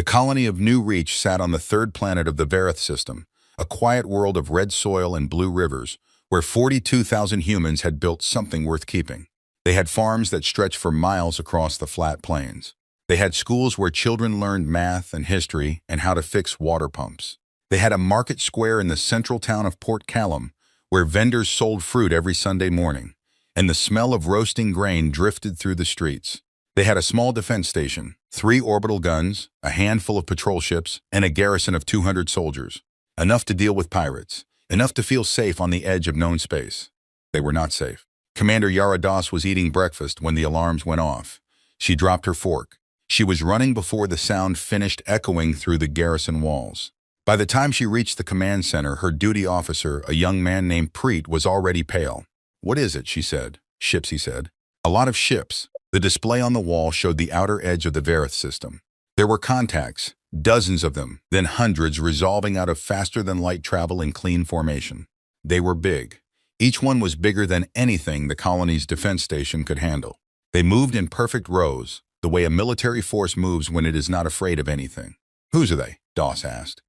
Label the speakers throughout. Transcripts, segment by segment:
Speaker 1: The colony of New Reach sat on the third planet of the Vareth system, a quiet world of red soil and blue rivers, where 42,000 humans had built something worth keeping. They had farms that stretched for miles across the flat plains. They had schools where children learned math and history and how to fix water pumps. They had a market square in the central town of Port Callum, where vendors sold fruit every Sunday morning, and the smell of roasting grain drifted through the streets. They had a small defense station, 3 orbital guns, a handful of patrol ships, and a garrison of 200 soldiers. Enough to deal with pirates, enough to feel safe on the edge of known space. They were not safe. Commander Yara Das was eating breakfast when the alarms went off. She dropped her fork. She was running before the sound finished echoing through the garrison walls. By the time she reached the command center, her duty officer, a young man named Preet, was already pale. "What is it?" she said. "Ships," he said. "A lot of ships." The display on the wall showed the outer edge of the Vareth system. There were contacts, dozens of them, then hundreds resolving out of faster-than-light travel in clean formation. They were big. Each one was bigger than anything the colony's defense station could handle. They moved in perfect rows, the way a military force moves when it is not afraid of anything. "Whose are they?" Doss asked.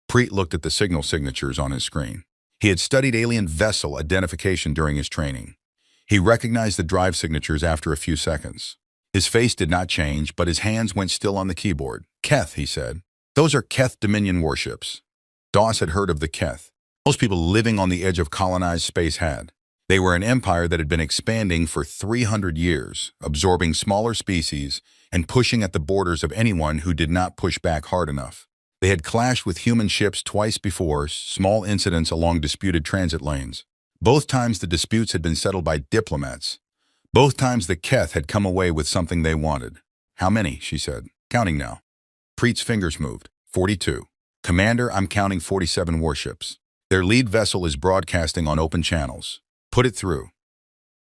Speaker 1: Preet looked at the signal signatures on his screen. He had studied alien vessel identification during his training. He recognized the drive signatures after a few seconds. His face did not change, but his hands went still on the keyboard. "Keth," he said. "Those are Keth Dominion warships." Doss had heard of the Keth. Most people living on the edge of colonized space had. They were an empire that had been expanding for 300 years, absorbing smaller species and pushing at the borders of anyone who did not push back hard enough. They had clashed with human ships twice before, small incidents along disputed transit lanes. Both times the disputes had been settled by diplomats. Both times the Keth had come away with something they wanted. "How many?" she said. "Counting now." Preet's fingers moved. 42. "Commander, I'm counting 47 warships. Their lead vessel is broadcasting on open channels. Put it through."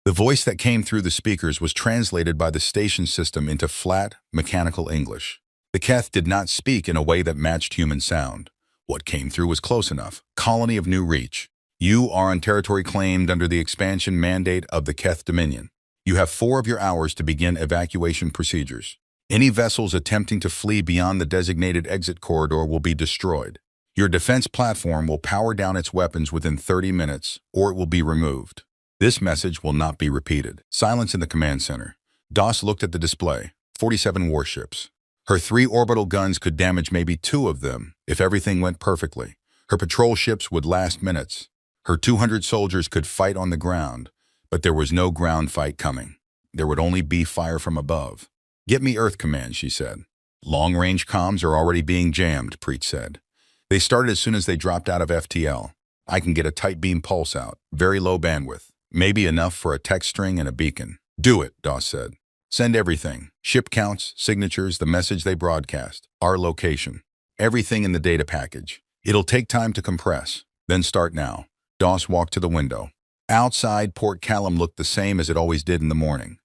Speaker 1: The voice that came through the speakers was translated by the station system into flat, mechanical English. The Keth did not speak in a way that matched human sound. What came through was close enough. "Colony of New Reach. You are on territory claimed under the expansion mandate of the Keth Dominion. You have 4 of your hours to begin evacuation procedures. Any vessels attempting to flee beyond the designated exit corridor will be destroyed. Your defense platform will power down its weapons within 30 minutes, or it will be removed. This message will not be repeated." Silence in the command center. Doss looked at the display. 47 warships. Her 3 orbital guns could damage maybe 2 of them if everything went perfectly. Her patrol ships would last minutes. Her 200 soldiers could fight on the ground, but there was no ground fight coming. There would only be fire from above. "Get me Earth Command," she said. "Long-range comms are already being jammed," Preet said. "They started as soon as they dropped out of FTL. I can get a tight beam pulse out, very low bandwidth, maybe enough for a text string and a beacon." "Do it," Doss said. "Send everything. Ship counts, signatures, the message they broadcast, our location. Everything in the data package. It'll take time to compress. Then start now." Doss walked to the window. Outside, Port Callum looked the same as it always did in the morning.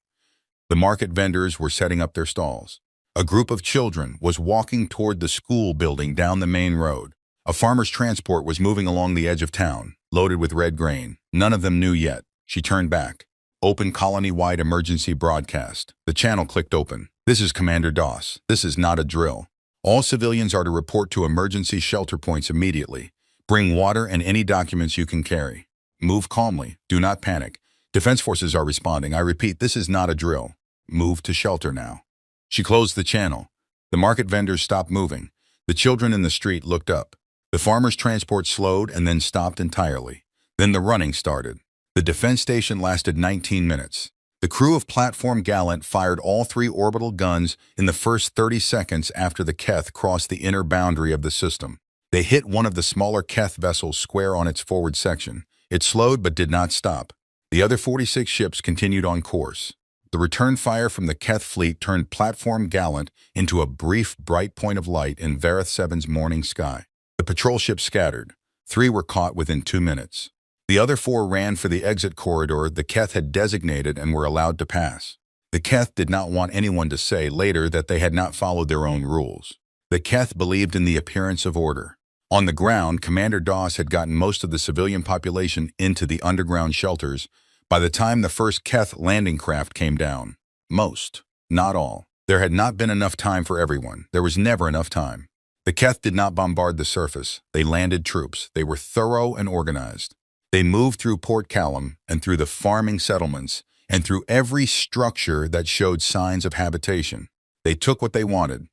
Speaker 1: The market vendors were setting up their stalls. A group of children was walking toward the school building down the main road. A farmer's transport was moving along the edge of town, loaded with red grain. None of them knew yet. She turned back. "Open colony-wide emergency broadcast." The channel clicked open. "This is Commander Doss. This is not a drill. All civilians are to report to emergency shelter points immediately. Bring water and any documents you can carry. Move calmly. Do not panic. Defense forces are responding. I repeat, this is not a drill. Move to shelter now." She closed the channel. The market vendors stopped moving. The children in the street looked up. The farmer's transport slowed and then stopped entirely. Then the running started. The defense station lasted 19 minutes. The crew of Platform Gallant fired all 3 orbital guns in the first 30 seconds after the Keth crossed the inner boundary of the system. They hit one of the smaller Keth vessels square on its forward section. It slowed but did not stop. The other 46 ships continued on course. The return fire from the Keth fleet turned Platform Gallant into a brief, bright point of light in Vareth 7's morning sky. The patrol ships scattered. 3 were caught within 2 minutes. The other 4 ran for the exit corridor the Keth had designated and were allowed to pass. The Keth did not want anyone to say later that they had not followed their own rules. The Keth believed in the appearance of order. On the ground, Commander Doss had gotten most of the civilian population into the underground shelters by the time the first Keth landing craft came down. Most, not all. There had not been enough time for everyone. There was never enough time. The Keth did not bombard the surface. They landed troops. They were thorough and organized. They moved through Port Callum and through the farming settlements and through every structure that showed signs of habitation. They took what they wanted.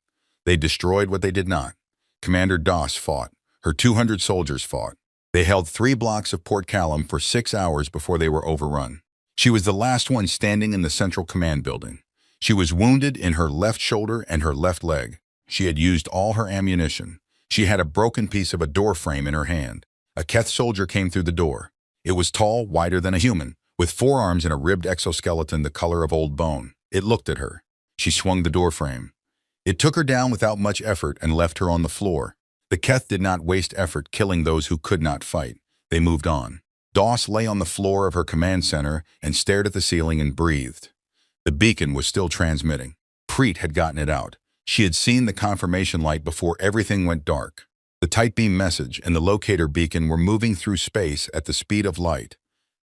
Speaker 1: They destroyed what they did not. Commander Doss fought. Her 200 soldiers fought. They held 3 blocks of Port Callum for 6 hours before they were overrun. She was the last one standing in the Central Command building. She was wounded in her left shoulder and her left leg. She had used all her ammunition. She had a broken piece of a door frame in her hand. A Keth soldier came through the door. It was tall, wider than a human, with 4 arms and a ribbed exoskeleton the color of old bone. It looked at her. She swung the door frame. It took her down without much effort and left her on the floor. The Keth did not waste effort killing those who could not fight. They moved on. Doss lay on the floor of her command center and stared at the ceiling and breathed. The beacon was still transmitting. Preet had gotten it out. She had seen the confirmation light before everything went dark. The tight beam message and the locator beacon were moving through space at the speed of light,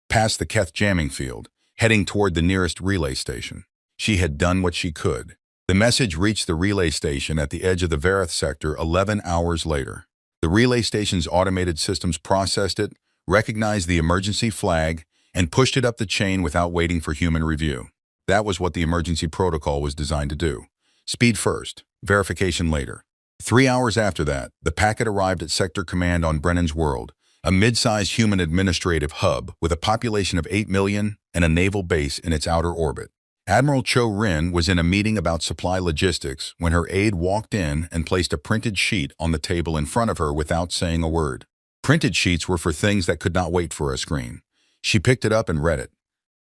Speaker 1: past the Keth jamming field, heading toward the nearest relay station. She had done what she could. The message reached the relay station at the edge of the Vareth sector 11 hours later. The relay station's automated systems processed it, recognized the emergency flag, and pushed it up the chain without waiting for human review. That was what the emergency protocol was designed to do. Speed first, verification later. 3 hours after that, the packet arrived at Sector Command on Brennan's World, a mid-sized human administrative hub with a population of 8 million and a naval base in its outer orbit. Admiral Cho Rin was in a meeting about supply logistics when her aide walked in and placed a printed sheet on the table in front of her without saying a word. Printed sheets were for things that could not wait for a screen. She picked it up and read it.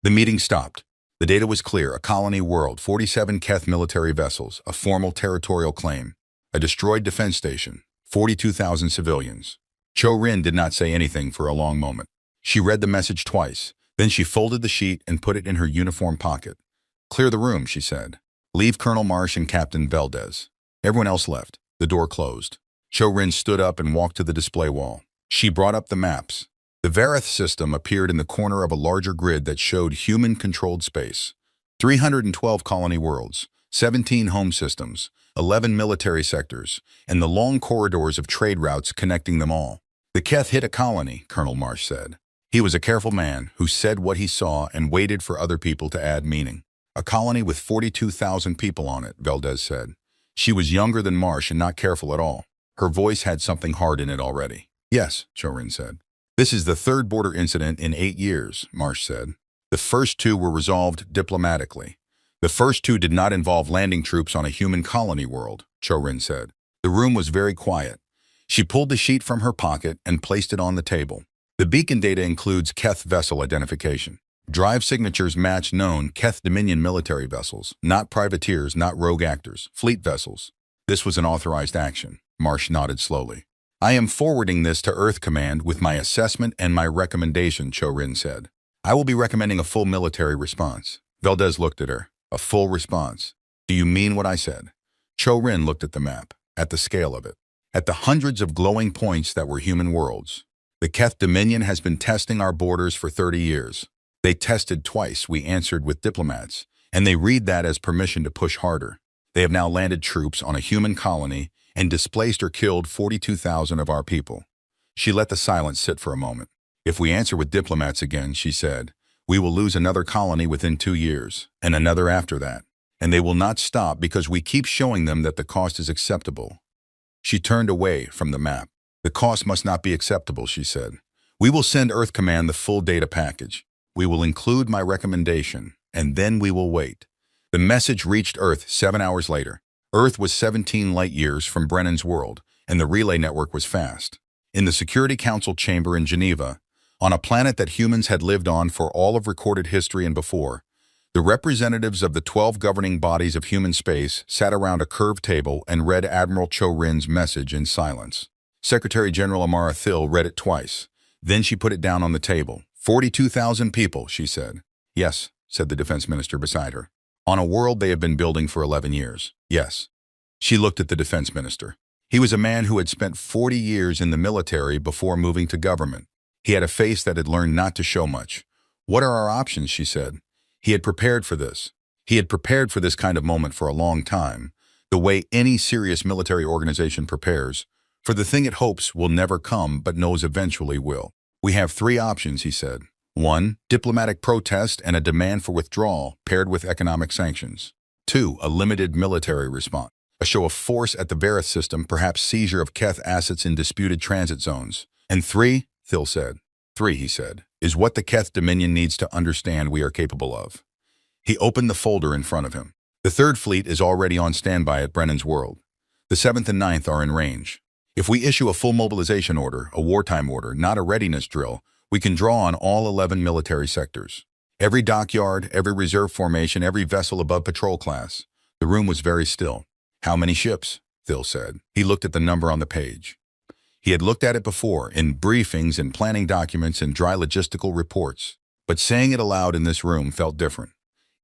Speaker 1: The meeting stopped. The data was clear: a colony world, 47 Keth military vessels, a formal territorial claim, a destroyed defense station, 42,000 civilians. Cho Rin did not say anything for a long moment. She read the message twice. Then she folded the sheet and put it in her uniform pocket. "Clear the room," she said. "Leave Colonel Marsh and Captain Valdez." Everyone else left. The door closed. Cho Rin stood up and walked to the display wall. She brought up the maps. The Vareth system appeared in the corner of a larger grid that showed human-controlled space. 312 colony worlds, 17 home systems, 11 military sectors, and the long corridors of trade routes connecting them all. "The Keth hit a colony," Colonel Marsh said. He was a careful man who said what he saw and waited for other people to add meaning. "A colony with 42,000 people on it," Valdez said. She was younger than Marsh and not careful at all. Her voice had something hard in it already. "Yes," Cho Rin said. "This is the 3rd border incident in 8 years," Marsh said. "The first 2 were resolved diplomatically. The first 2 did not involve landing troops on a human colony world," Cho Rin said. The room was very quiet. She pulled the sheet from her pocket and placed it on the table. "The beacon data includes Keth vessel identification. Drive signatures match known Keth Dominion military vessels, not privateers, not rogue actors, fleet vessels." This was an authorized action. Marsh nodded slowly. "I am forwarding this to Earth Command with my assessment and my recommendation," Cho Rin said. "I will be recommending a full military response." Valdez looked at her. "A full response? Do you mean what I said?" Cho Rin looked at the map, at the scale of it, at the hundreds of glowing points that were human worlds. "The Keth Dominion has been testing our borders for 30 years. They tested twice," we answered with diplomats, "and they read that as permission to push harder. They have now landed troops on a human colony and displaced or killed 42,000 of our people." She let the silence sit for a moment. "If we answer with diplomats again," she said, "we will lose another colony within 2 years, and another after that. And they will not stop because we keep showing them that the cost is acceptable." She turned away from the map. "The cost must not be acceptable," she said. "We will send Earth Command the full data package. We will include my recommendation, and then we will wait." The message reached Earth 7 hours later. Earth was 17 light-years from Brennan's World, and the relay network was fast. In the Security Council chamber in Geneva, on a planet that humans had lived on for all of recorded history and before, the representatives of the 12 governing bodies of human space sat around a curved table and read Admiral Cho Rin's message in silence. Secretary General Amara Thill read it twice. Then she put it down on the table. 42,000 people, she said. "Yes," said the defense minister beside her. "On a world they have been building for 11 years. Yes." She looked at the defense minister. He was a man who had spent 40 years in the military before moving to government. He had a face that had learned not to show much. "What are our options?" she said. He had prepared for this. He had prepared for this kind of moment for a long time, the way any serious military organization prepares, for the thing it hopes will never come but knows eventually will. We have three options, he said. 1. Diplomatic protest and a demand for withdrawal paired with economic sanctions. 2. A limited military response. A show of force at the Verith system, perhaps seizure of Keth assets in disputed transit zones. And 3, Thill said. 3, he said, is what the Keth Dominion needs to understand we are capable of. He opened the folder in front of him. The 3rd Fleet is already on standby at Brennan's World. The 7th and 9th are in range. If we issue a full mobilization order, a wartime order, not a readiness drill, we can draw on all 11 military sectors. Every dockyard, every reserve formation, every vessel above patrol class. The room was very still. How many ships? Thill said. He looked at the number on the page. He had looked at it before, in briefings and planning documents and dry logistical reports. But saying it aloud in this room felt different.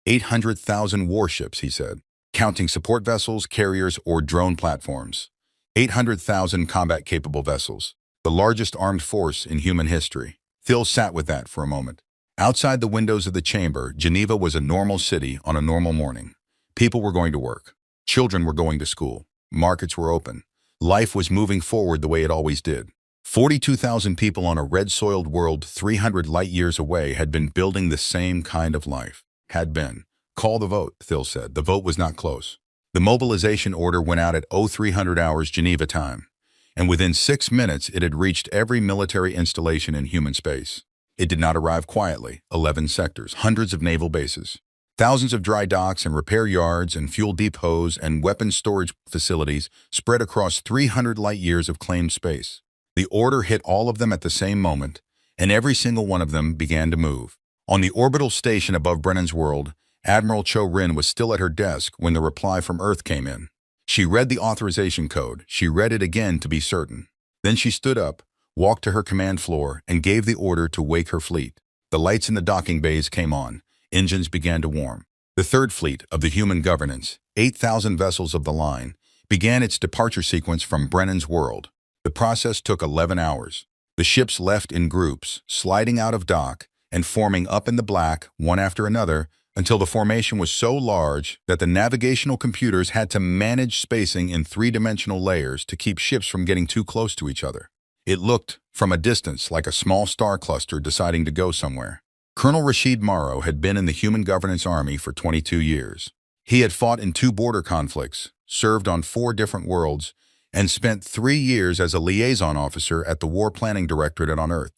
Speaker 1: 800,000 warships, he said, counting support vessels, carriers, or drone platforms. 800,000 combat-capable vessels, the largest armed force in human history. Thill sat with that for a moment. Outside the windows of the chamber, Geneva was a normal city on a normal morning. People were going to work. Children were going to school. Markets were open. Life was moving forward the way it always did. 42,000 people on a red-soiled world 300 light-years away had been building the same kind of life. Had been. Call the vote, Thill said. The vote was not close. The mobilization order went out at 0300 hours Geneva time, and within 6 minutes it had reached every military installation in human space. It did not arrive quietly. 11 sectors, hundreds of naval bases, thousands of dry docks and repair yards and fuel depots and weapons storage facilities spread across 300 light-years of claimed space. The order hit all of them at the same moment, and every single one of them began to move. On the orbital station above Brennan's World, Admiral Cho Rin was still at her desk when the reply from Earth came in. She read the authorization code. She read it again to be certain. Then she stood up, walked to her command floor, and gave the order to wake her fleet. The lights in the docking bays came on. Engines began to warm. The 3rd Fleet of the Human Governance, 8,000 vessels of the line, began its departure sequence from Brennan's World. The process took 11 hours. The ships left in groups, sliding out of dock and forming up in the black, one after another, until the formation was so large that the navigational computers had to manage spacing in 3-dimensional layers to keep ships from getting too close to each other. It looked, from a distance, like a small star cluster deciding to go somewhere. Colonel Rashid Morrow had been in the Human Governance Army for 22 years. He had fought in 2 border conflicts, served on 4 different worlds, and spent 3 years as a liaison officer at the War Planning Directorate on Earth,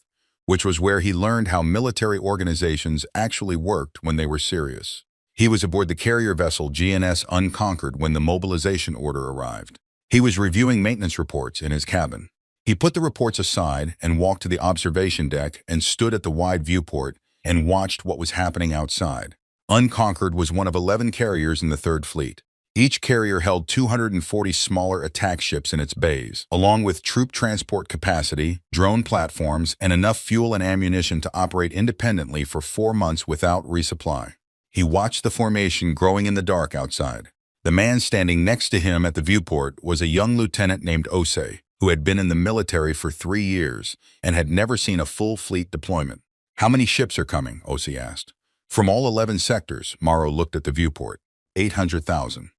Speaker 1: which was where he learned how military organizations actually worked when they were serious. He was aboard the carrier vessel GNS Unconquered when the mobilization order arrived. He was reviewing maintenance reports in his cabin. He put the reports aside and walked to the observation deck and stood at the wide viewport and watched what was happening outside. Unconquered was one of 11 carriers in the 3rd Fleet. Each carrier held 240 smaller attack ships in its bays, along with troop transport capacity, drone platforms, and enough fuel and ammunition to operate independently for 4 months without resupply. He watched the formation growing in the dark outside. The man standing next to him at the viewport was a young lieutenant named Ose, who had been in the military for 3 years and had never seen a full fleet deployment. How many ships are coming? Ose asked. From all 11 sectors, Morrow looked at the viewport. 800,000.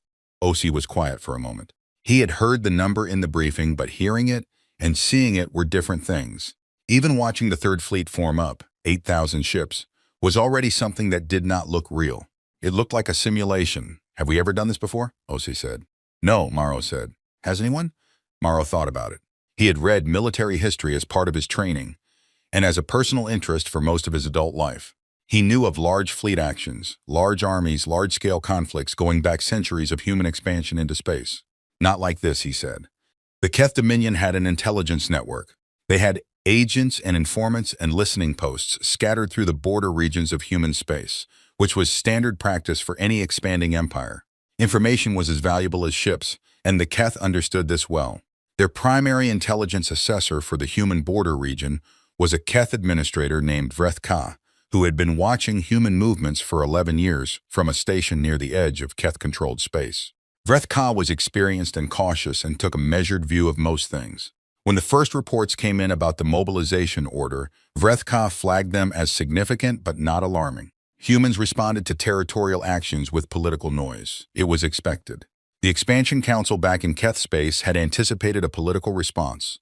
Speaker 1: Ose was quiet for a moment. He had heard the number in the briefing, but hearing it and seeing it were different things. Even watching the 3rd Fleet form up, 8,000 ships, was already something that did not look real. It looked like a simulation. Have we ever done this before? Ose said. No, Morrow said. Has anyone? Morrow thought about it. He had read military history as part of his training, and as a personal interest for most of his adult life. He knew of large fleet actions, large armies, large-scale conflicts going back centuries of human expansion into space. Not like this, he said. The Keth Dominion had an intelligence network. They had agents and informants and listening posts scattered through the border regions of human space, which was standard practice for any expanding empire. Information was as valuable as ships, and the Keth understood this well. Their primary intelligence assessor for the human border region was a Keth administrator named Vreth Ka, who had been watching human movements for 11 years from a station near the edge of Keth-controlled space. Vreth Ka was experienced and cautious and took a measured view of most things. When the first reports came in about the mobilization order, Vreth Ka flagged them as significant but not alarming. Humans responded to territorial actions with political noise. It was expected. The Expansion Council back in Keth space had anticipated a political response.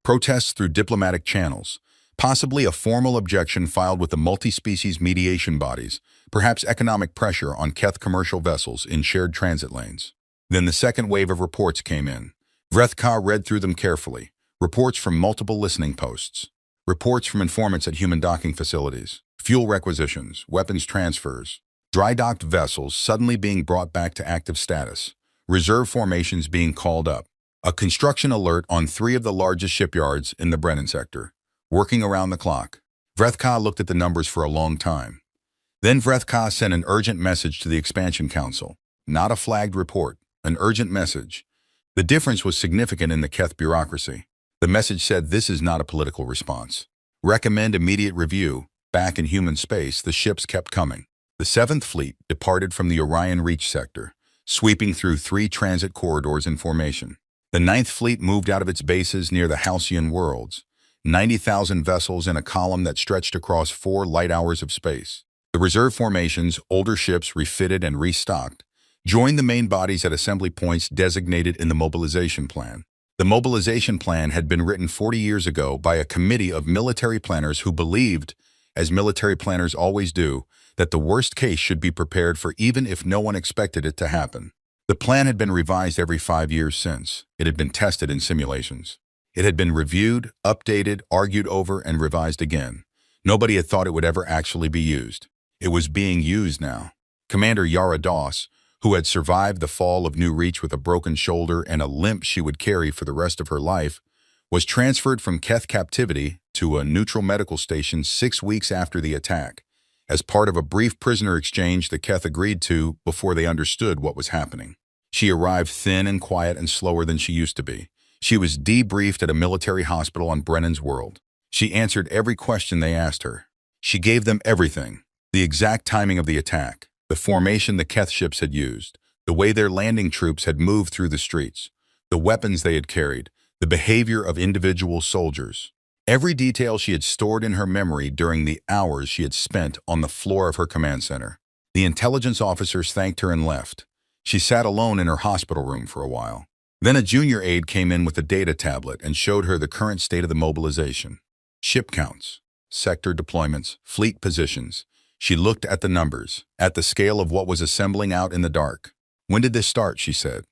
Speaker 1: Protests through diplomatic channels, possibly a formal objection filed with the multi-species mediation bodies, perhaps economic pressure on Keth commercial vessels in shared transit lanes. Then the second wave of reports came in. Vrethka read through them carefully. Reports from multiple listening posts. Reports from informants at human docking facilities. Fuel requisitions, weapons transfers. Dry-docked vessels suddenly being brought back to active status. Reserve formations being called up. A construction alert on 3 of the largest shipyards in the Brennan sector. Working around the clock. Vrethka looked at the numbers for a long time. Then Vrethka sent an urgent message to the Expansion Council. Not a flagged report, an urgent message. The difference was significant in the Keth bureaucracy. The message said this is not a political response. Recommend immediate review. Back in human space, the ships kept coming. The 7th Fleet departed from the Orion Reach sector, sweeping through 3 transit corridors in formation. The 9th Fleet moved out of its bases near the Halcyon worlds, 90,000 vessels in a column that stretched across 4 light hours of space. The reserve formations, older ships refitted and restocked, joined the main bodies at assembly points designated in the mobilization plan. The mobilization plan had been written 40 years ago by a committee of military planners who believed, as military planners always do, that the worst case should be prepared for even if no one expected it to happen. The plan had been revised every 5 years since. It had been tested in simulations. It had been reviewed, updated, argued over, and revised again. Nobody had thought it would ever actually be used. It was being used now. Commander Yara Doss, who had survived the fall of New Reach with a broken shoulder and a limp she would carry for the rest of her life, was transferred from Keth captivity to a neutral medical station 6 weeks after the attack, as part of a brief prisoner exchange the Keth agreed to before they understood what was happening. She arrived thin and quiet and slower than she used to be. She was debriefed at a military hospital on Brennan's world. She answered every question they asked her. She gave them everything: the exact timing of the attack, the formation the Keth ships had used, the way their landing troops had moved through the streets, the weapons they had carried, the behavior of individual soldiers. Every detail she had stored in her memory during the hours she had spent on the floor of her command center. The intelligence officers thanked her and left. She sat alone in her hospital room for a while. Then a junior aide came in with a data tablet and showed her the current state of the mobilization. Ship counts, sector deployments, fleet positions. She looked at the numbers, at the scale of what was assembling out in the dark. "When did this start?" she said.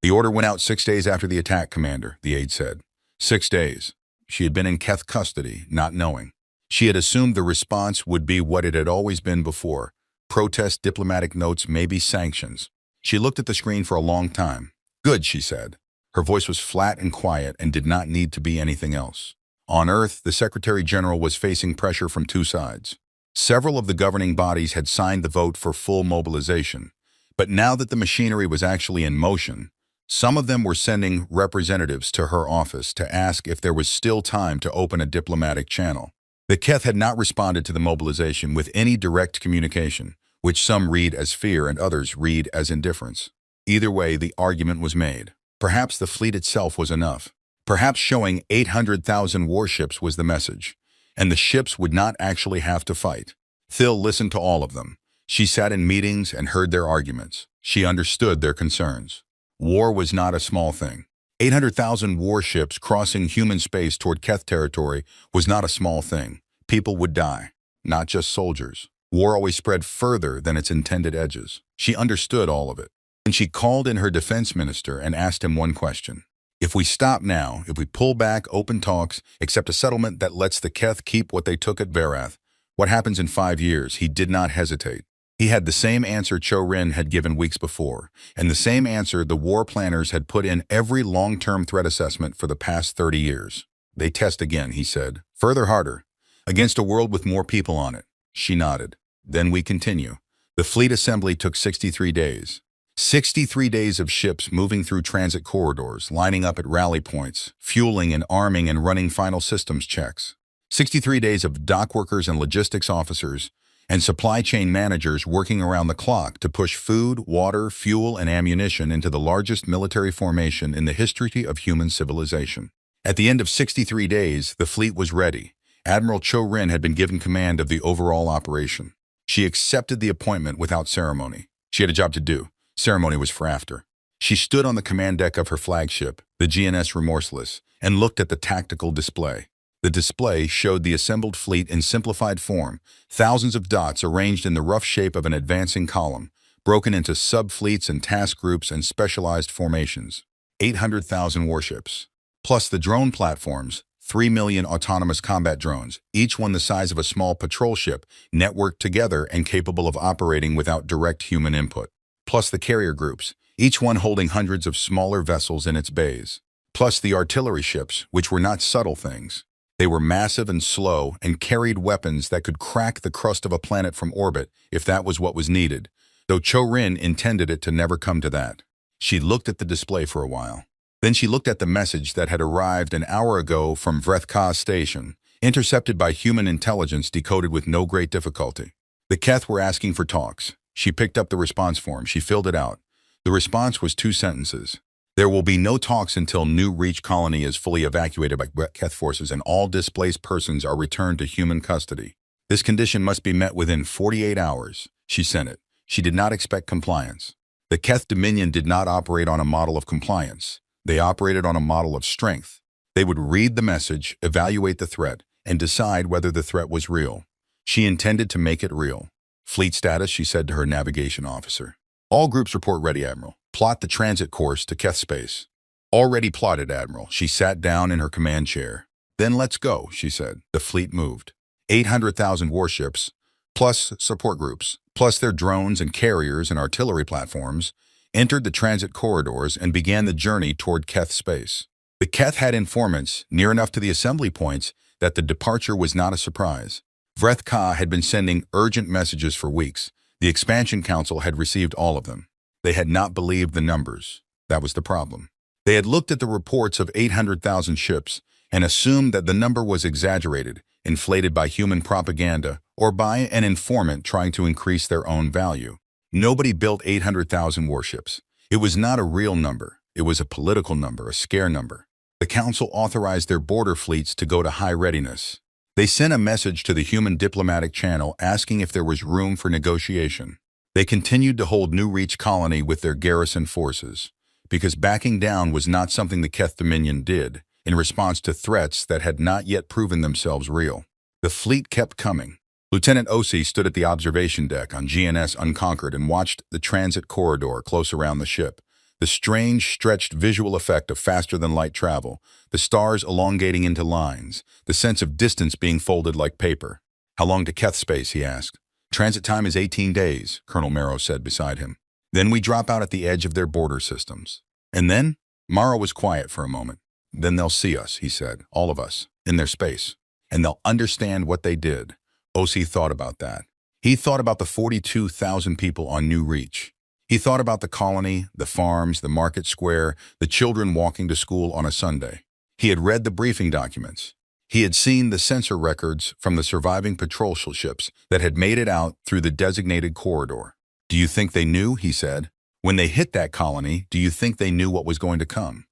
Speaker 1: "The order went out 6 days after the attack, Commander," the aide said. 6 days. She had been in Keth custody, not knowing. She had assumed the response would be what it had always been before: protest, diplomatic notes, maybe sanctions. She looked at the screen for a long time. "Good," she said. Her voice was flat and quiet and did not need to be anything else. On Earth, the Secretary General was facing pressure from 2 sides. Several of the governing bodies had signed the vote for full mobilization, but now that the machinery was actually in motion, some of them were sending representatives to her office to ask if there was still time to open a diplomatic channel. The Keth had not responded to the mobilization with any direct communication, which some read as fear and others read as indifference. Either way, the argument was made. Perhaps the fleet itself was enough. Perhaps showing 800,000 warships was the message, and the ships would not actually have to fight. Thill listened to all of them. She sat in meetings and heard their arguments. She understood their concerns. War was not a small thing. 800,000 warships crossing human space toward Keth territory was not a small thing. People would die, not just soldiers. War always spread further than its intended edges. She understood all of it. And she called in her defense minister and asked him one question. If we stop now, if we pull back, open talks, accept a settlement that lets the Keth keep what they took at Verath, what happens in 5 years? He did not hesitate. He had the same answer Cho Rin had given weeks before, and the same answer the war planners had put in every long-term threat assessment for the past 30 years. They test again, he said. Further harder. Against a world with more people on it. She nodded. Then we continue. The fleet assembly took 63 days. 63 days of ships moving through transit corridors, lining up at rally points, fueling and arming and running final systems checks. 63 days of dock workers and logistics officers and supply chain managers working around the clock to push food, water, fuel, and ammunition into the largest military formation in the history of human civilization. At the end of 63 days, the fleet was ready. Admiral Cho Rin had been given command of the overall operation. She accepted the appointment without ceremony. She had a job to do. Ceremony was for after. She stood on the command deck of her flagship, the GNS Remorseless, and looked at the tactical display. The display showed the assembled fleet in simplified form, thousands of dots arranged in the rough shape of an advancing column, broken into sub-fleets and task groups and specialized formations. 800,000 warships. Plus the drone platforms, 3 million autonomous combat drones, each one the size of a small patrol ship, networked together and capable of operating without direct human input. Plus the carrier groups, each one holding hundreds of smaller vessels in its bays. Plus the artillery ships, which were not subtle things. They were massive and slow and carried weapons that could crack the crust of a planet from orbit if that was what was needed, though Cho-Rin intended it to never come to that. She looked at the display for a while. Then she looked at the message that had arrived an hour ago from Vrethka's station, intercepted by human intelligence decoded with no great difficulty. The Keth were asking for talks. She picked up the response form. She filled it out. The response was 2 sentences. There will be no talks until New Reach colony is fully evacuated by Keth forces and all displaced persons are returned to human custody. This condition must be met within 48 hours. She sent it. She did not expect compliance. The Keth Dominion did not operate on a model of compliance. They operated on a model of strength. They would read the message, evaluate the threat, and decide whether the threat was real. She intended to make it real. Fleet status, she said to her navigation officer. All groups report ready, Admiral. Plot the transit course to Keth space. Already plotted, Admiral. She sat down in her command chair. Then let's go, she said. The fleet moved. 800,000 warships, plus support groups, plus their drones and carriers and artillery platforms, entered the transit corridors and began the journey toward Keth space. The Keth had informants near enough to the assembly points that the departure was not a surprise. Vrethka had been sending urgent messages for weeks. The Expansion Council had received all of them. They had not believed the numbers. That was the problem. They had looked at the reports of 800,000 ships and assumed that the number was exaggerated, inflated by human propaganda or by an informant trying to increase their own value. Nobody built 800,000 warships. It was not a real number. It was a political number, a scare number. The Council authorized their border fleets to go to high readiness. They sent a message to the human diplomatic channel asking if there was room for negotiation. They continued to hold New Reach colony with their garrison forces, because backing down was not something the Keth Dominion did in response to threats that had not yet proven themselves real. The fleet kept coming. Lieutenant Osi stood at the observation deck on GNS Unconquered and watched the transit corridor close around the ship. The strange, stretched visual effect of faster-than-light travel, the stars elongating into lines, the sense of distance being folded like paper. How long to Keth space, he asked. Transit time is 18 days, Colonel Marrow said beside him. Then we drop out at the edge of their border systems. And then? Marrow was quiet for a moment. Then they'll see us, he said, all of us, in their space. And they'll understand what they did. Osi thought about that. He thought about the 42,000 people on New Reach. He thought about the colony, the farms, the market square, the children walking to school on a Sunday. He had read the briefing documents. He had seen the sensor records from the surviving patrol ships that had made it out through the designated corridor. Do you think they knew, he said. When they hit that colony, do you think they knew what was going to come?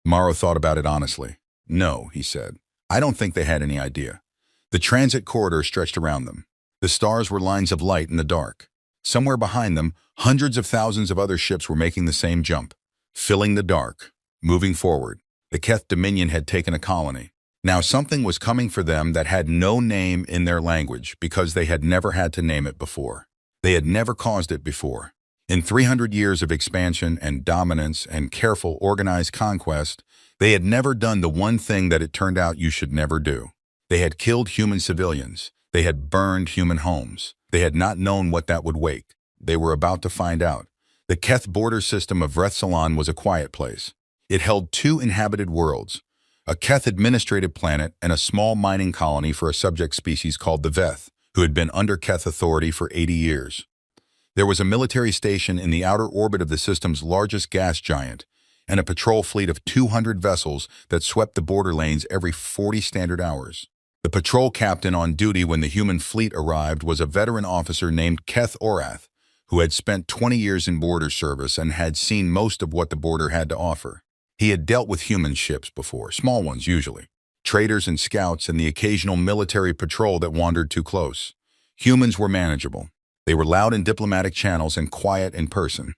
Speaker 1: Morrow thought about it honestly. No, he said. I don't think they had any idea. The transit corridor stretched around them. The stars were lines of light in the dark. Somewhere behind them, hundreds of thousands of other ships were making the same jump, filling the dark, moving forward. The Keth Dominion had taken a colony. Now something was coming for them that had no name in their language because they had never had to name it before. They had never caused it before. In 300 years of expansion and dominance and careful, organized conquest, they had never done the one thing that it turned out you should never do. They had killed human civilians. They had burned human homes. They had not known what that would wake. They were about to find out. The Keth border system of Vrethsalon was a quiet place. It held 2 inhabited worlds, a Keth administrative planet and a small mining colony for a subject species called the Veth, who had been under Keth authority for 80 years. There was a military station in the outer orbit of the system's largest gas giant, and a patrol fleet of 200 vessels that swept the border lanes every 40 standard hours. The patrol captain on duty when the human fleet arrived was a veteran officer named Keth Orath, who had spent 20 years in border service and had seen most of what the border had to offer. He had dealt with human ships before, small ones usually, traders and scouts and the occasional military patrol that wandered too close. Humans were manageable. They were loud in diplomatic channels and quiet in person.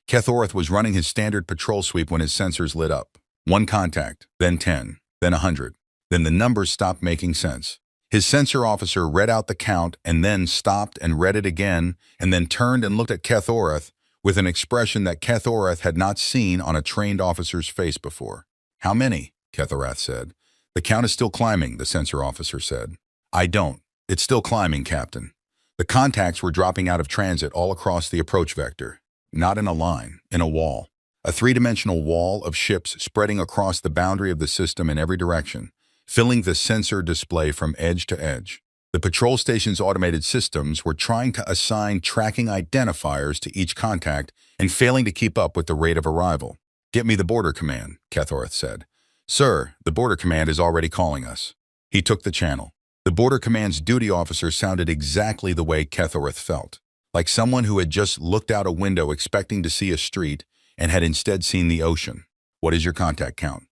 Speaker 1: Kethorath was running his standard patrol sweep when his sensors lit up. 1 contact, then 10, then 100. Then the numbers stopped making sense. His sensor officer read out the count and then stopped and read it again and then turned and looked at Kethorath with an expression that Kethorath had not seen on a trained officer's face before. "How many?" Kethorath said. "The count is still climbing," the sensor officer said. "I don't. It's still climbing, Captain." The contacts were dropping out of transit all across the approach vector. Not in a line, in a wall. A 3-dimensional wall of ships spreading across the boundary of the system in every direction, filling the sensor display from edge to edge. The patrol station's automated systems were trying to assign tracking identifiers to each contact and failing to keep up with the rate of arrival. "Get me the border command," Kethorath said. "Sir, the border command is already calling us." He took the channel. The border command's duty officer sounded exactly the way Kethorath felt, like someone who had just looked out a window expecting to see a street and had instead seen the ocean. "What is your contact count?"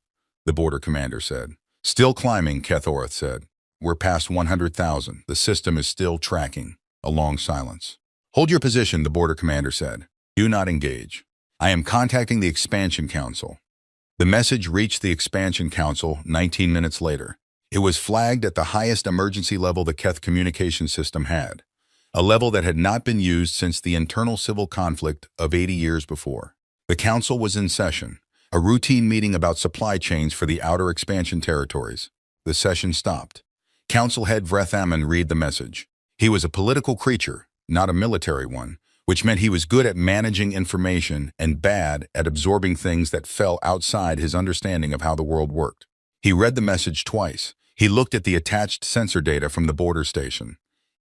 Speaker 1: the border commander said. "Still climbing," Kethorath said. "We're past 100,000. The system is still tracking." A long silence. "Hold your position," the border commander said. "Do not engage. I am contacting the Expansion Council." The message reached the Expansion Council 19 minutes later. It was flagged at the highest emergency level the Keth communication system had, a level that had not been used since the internal civil conflict of 80 years before. The council was in session, a routine meeting about supply chains for the outer expansion territories. The session stopped. Council head Vreth Ammon read the message. He was a political creature, not a military one, which meant he was good at managing information and bad at absorbing things that fell outside his understanding of how the world worked. He read the message twice. He looked at the attached sensor data from the border station.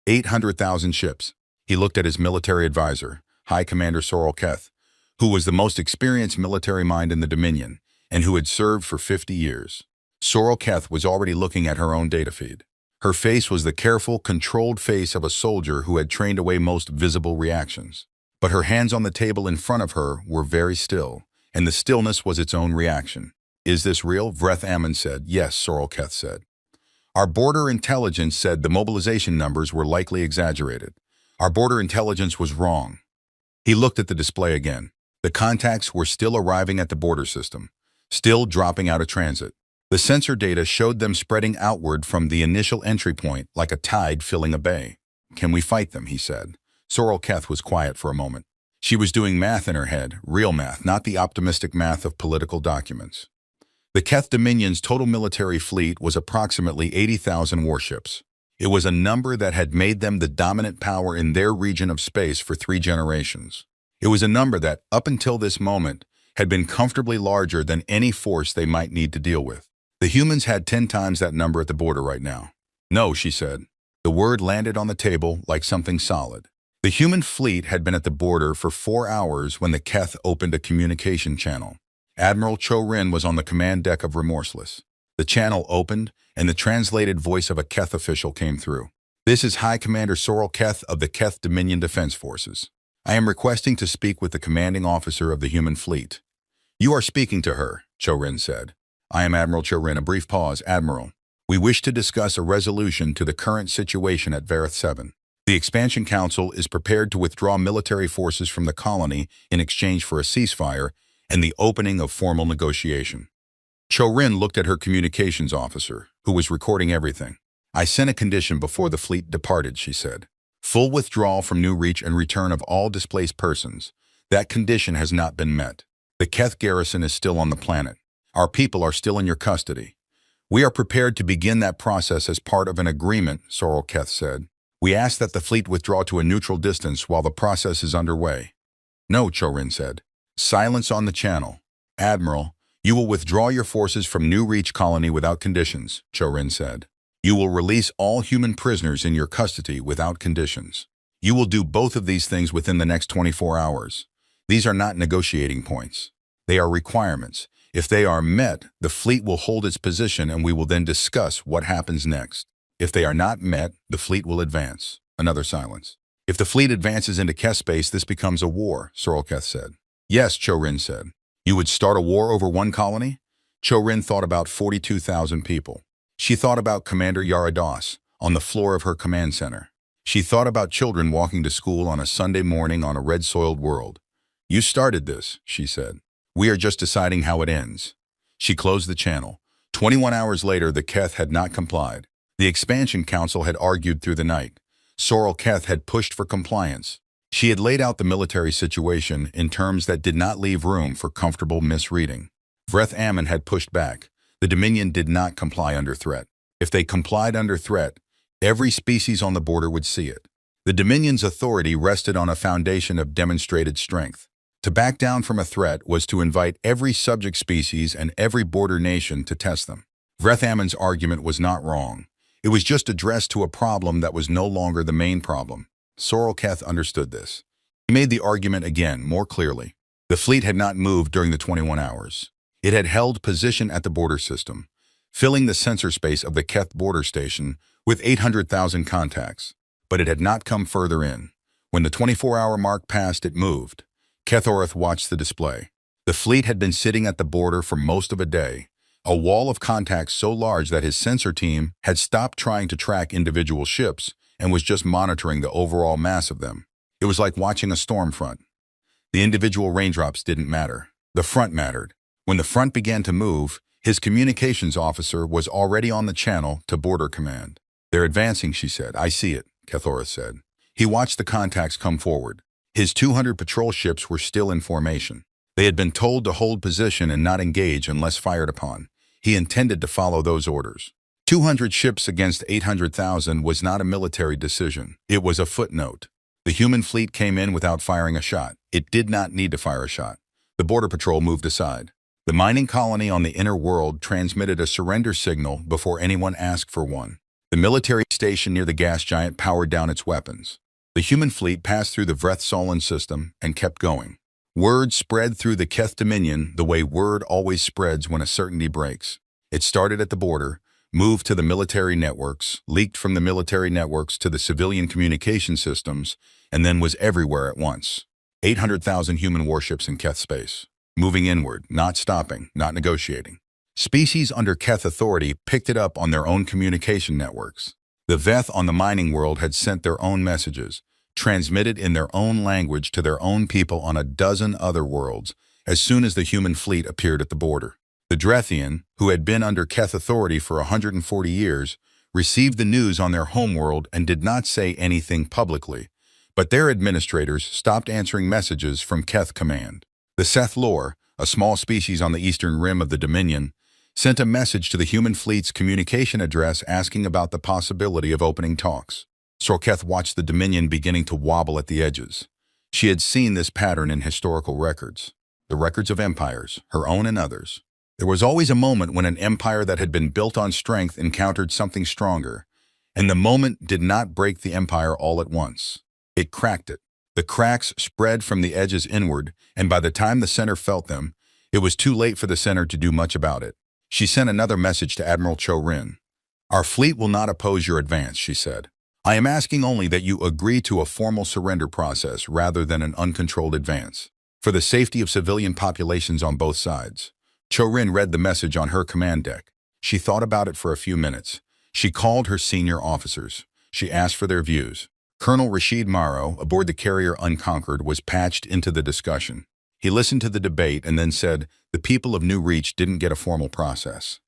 Speaker 1: 800,000 ships. He looked at his military advisor, High Commander Sorrel Keth, who was the most experienced military mind in the Dominion and who had served for 50 years. Sorrel Keth was already looking at her own data feed. Her face was the careful, controlled face of a soldier who had trained away most visible reactions. But her hands on the table in front of her were very still, and the stillness was its own reaction. "Is this real?" Vreth Ammon said. "Yes," Sorrel Keth said. "Our border intelligence said the mobilization numbers were likely exaggerated. Our border intelligence was wrong." He looked at the display again. The contacts were still arriving at the border system, still dropping out of transit. The sensor data showed them spreading outward from the initial entry point like a tide filling a bay. "Can we fight them?" he said. Sorrel Keth was quiet for a moment. She was doing math in her head, real math, not the optimistic math of political documents. The Keth Dominion's total military fleet was approximately 80,000 warships. It was a number that had made them the dominant power in their region of space for 3 generations. It was a number that, up until this moment, had been comfortably larger than any force they might need to deal with. The humans had 10 times that number at the border right now. "No," she said. The word landed on the table like something solid. The human fleet had been at the border for 4 hours when the Keth opened a communication channel. Admiral Cho Rin was on the command deck of Remorseless. The channel opened, and the translated voice of a Keth official came through. "This is High Commander Sorrel Keth of the Keth Dominion Defense Forces. I am requesting to speak with the commanding officer of the human fleet." "You are speaking to her," Cho Rin said. "I am Admiral Cho Rin." A brief pause. "Admiral, we wish to discuss a resolution to the current situation at Vareth 7. The Expansion Council is prepared to withdraw military forces from the colony in exchange for a ceasefire and the opening of formal negotiation." Cho Rin looked at her communications officer, who was recording everything. "I sent a condition before the fleet departed," she said. "Full withdrawal from New Reach and return of all displaced persons. That condition has not been met. The Keth garrison is still on the planet. Our people are still in your custody. We are prepared to begin that process as part of an agreement," Sorrel Keth said. "We ask that the fleet withdraw to a neutral distance while the process is underway." "No," Cho Rin said. "Silence on the channel. Admiral, you will withdraw your forces from New Reach colony without conditions," Cho Rin said. "You will release all human prisoners in your custody without conditions. You will do both of these things within the next 24 hours. These are not negotiating points. They are requirements. If they are met, the fleet will hold its position and we will then discuss what happens next. If they are not met, the fleet will advance." Another silence. "If the fleet advances into Keth space, this becomes a war," Sorrel Keth said. "Yes," Cho Rin said. "You would start a war over one colony?" Cho Rin thought about 42,000 people. She thought about Commander Yara Das, on the floor of her command center. She thought about children walking to school on a Sunday morning on a red-soiled world. "You started this," she said. "We are just deciding how it ends." She closed the channel. 21 hours later, the Keth had not complied. The Expansion Council had argued through the night. Sorrel Keth had pushed for compliance. She had laid out the military situation in terms that did not leave room for comfortable misreading. Vreth Ammon had pushed back. The Dominion did not comply under threat. If they complied under threat, every species on the border would see it. The Dominion's authority rested on a foundation of demonstrated strength. To back down from a threat was to invite every subject species and every border nation to test them. Vreth Ammon's argument was not wrong. It was just addressed to a problem that was no longer the main problem. Sorrel Keth understood this. He made the argument again, more clearly. The fleet had not moved during the 21 hours. It had held position at the border system, filling the sensor space of the Keth border station with 800,000 contacts. But it had not come further in. When the 24-hour mark passed, it moved. Kethoreth watched the display. The fleet had been sitting at the border for most of a day, a wall of contacts so large that his sensor team had stopped trying to track individual ships and was just monitoring the overall mass of them. It was like watching a storm front. The individual raindrops didn't matter. The front mattered. When the front began to move, his communications officer was already on the channel to Border Command. "They're advancing," she said. "I see it," Kethoreth said. He watched the contacts come forward. His 200 patrol ships were still in formation. They had been told to hold position and not engage unless fired upon. He intended to follow those orders. 200 ships against 800,000 was not a military decision. It was a footnote. The human fleet came in without firing a shot. It did not need to fire a shot. The border patrol moved aside. The mining colony on the inner world transmitted a surrender signal before anyone asked for one. The military station near the gas giant powered down its weapons. The human fleet passed through the Vreth Solon system and kept going. Word spread through the Keth Dominion the way word always spreads when a certainty breaks. It started at the border, moved to the military networks, leaked from the military networks to the civilian communication systems, and then was everywhere at once. 800,000 human warships in Keth space, moving inward, not stopping, not negotiating. Species under Keth authority picked it up on their own communication networks. The Veth on the mining world had sent their own messages, transmitted in their own language to their own people on a dozen other worlds, as soon as the human fleet appeared at the border. The Drethian, who had been under Keth authority for 140 years, received the news on their homeworld and did not say anything publicly, but their administrators stopped answering messages from Keth Command. The Seth Lore, a small species on the eastern rim of the Dominion, sent a message to the human fleet's communication address asking about the possibility of opening talks. Sorketh watched the Dominion beginning to wobble at the edges. She had seen this pattern in historical records, the records of empires, her own and others. There was always a moment when an empire that had been built on strength encountered something stronger, and the moment did not break the empire all at once. It cracked it. The cracks spread from the edges inward, and by the time the center felt them, it was too late for the center to do much about it. She sent another message to Admiral Cho-Rin. "Our fleet will not oppose your advance," she said. "I am asking only that you agree to a formal surrender process rather than an uncontrolled advance, for the safety of civilian populations on both sides." Cho-Rin read the message on her command deck. She thought about it for a few minutes. She called her senior officers. She asked for their views. Colonel Rashid Morrow, aboard the carrier Unconquered, was patched into the discussion. He listened to the debate and then said the people of New Reach didn't get a formal process.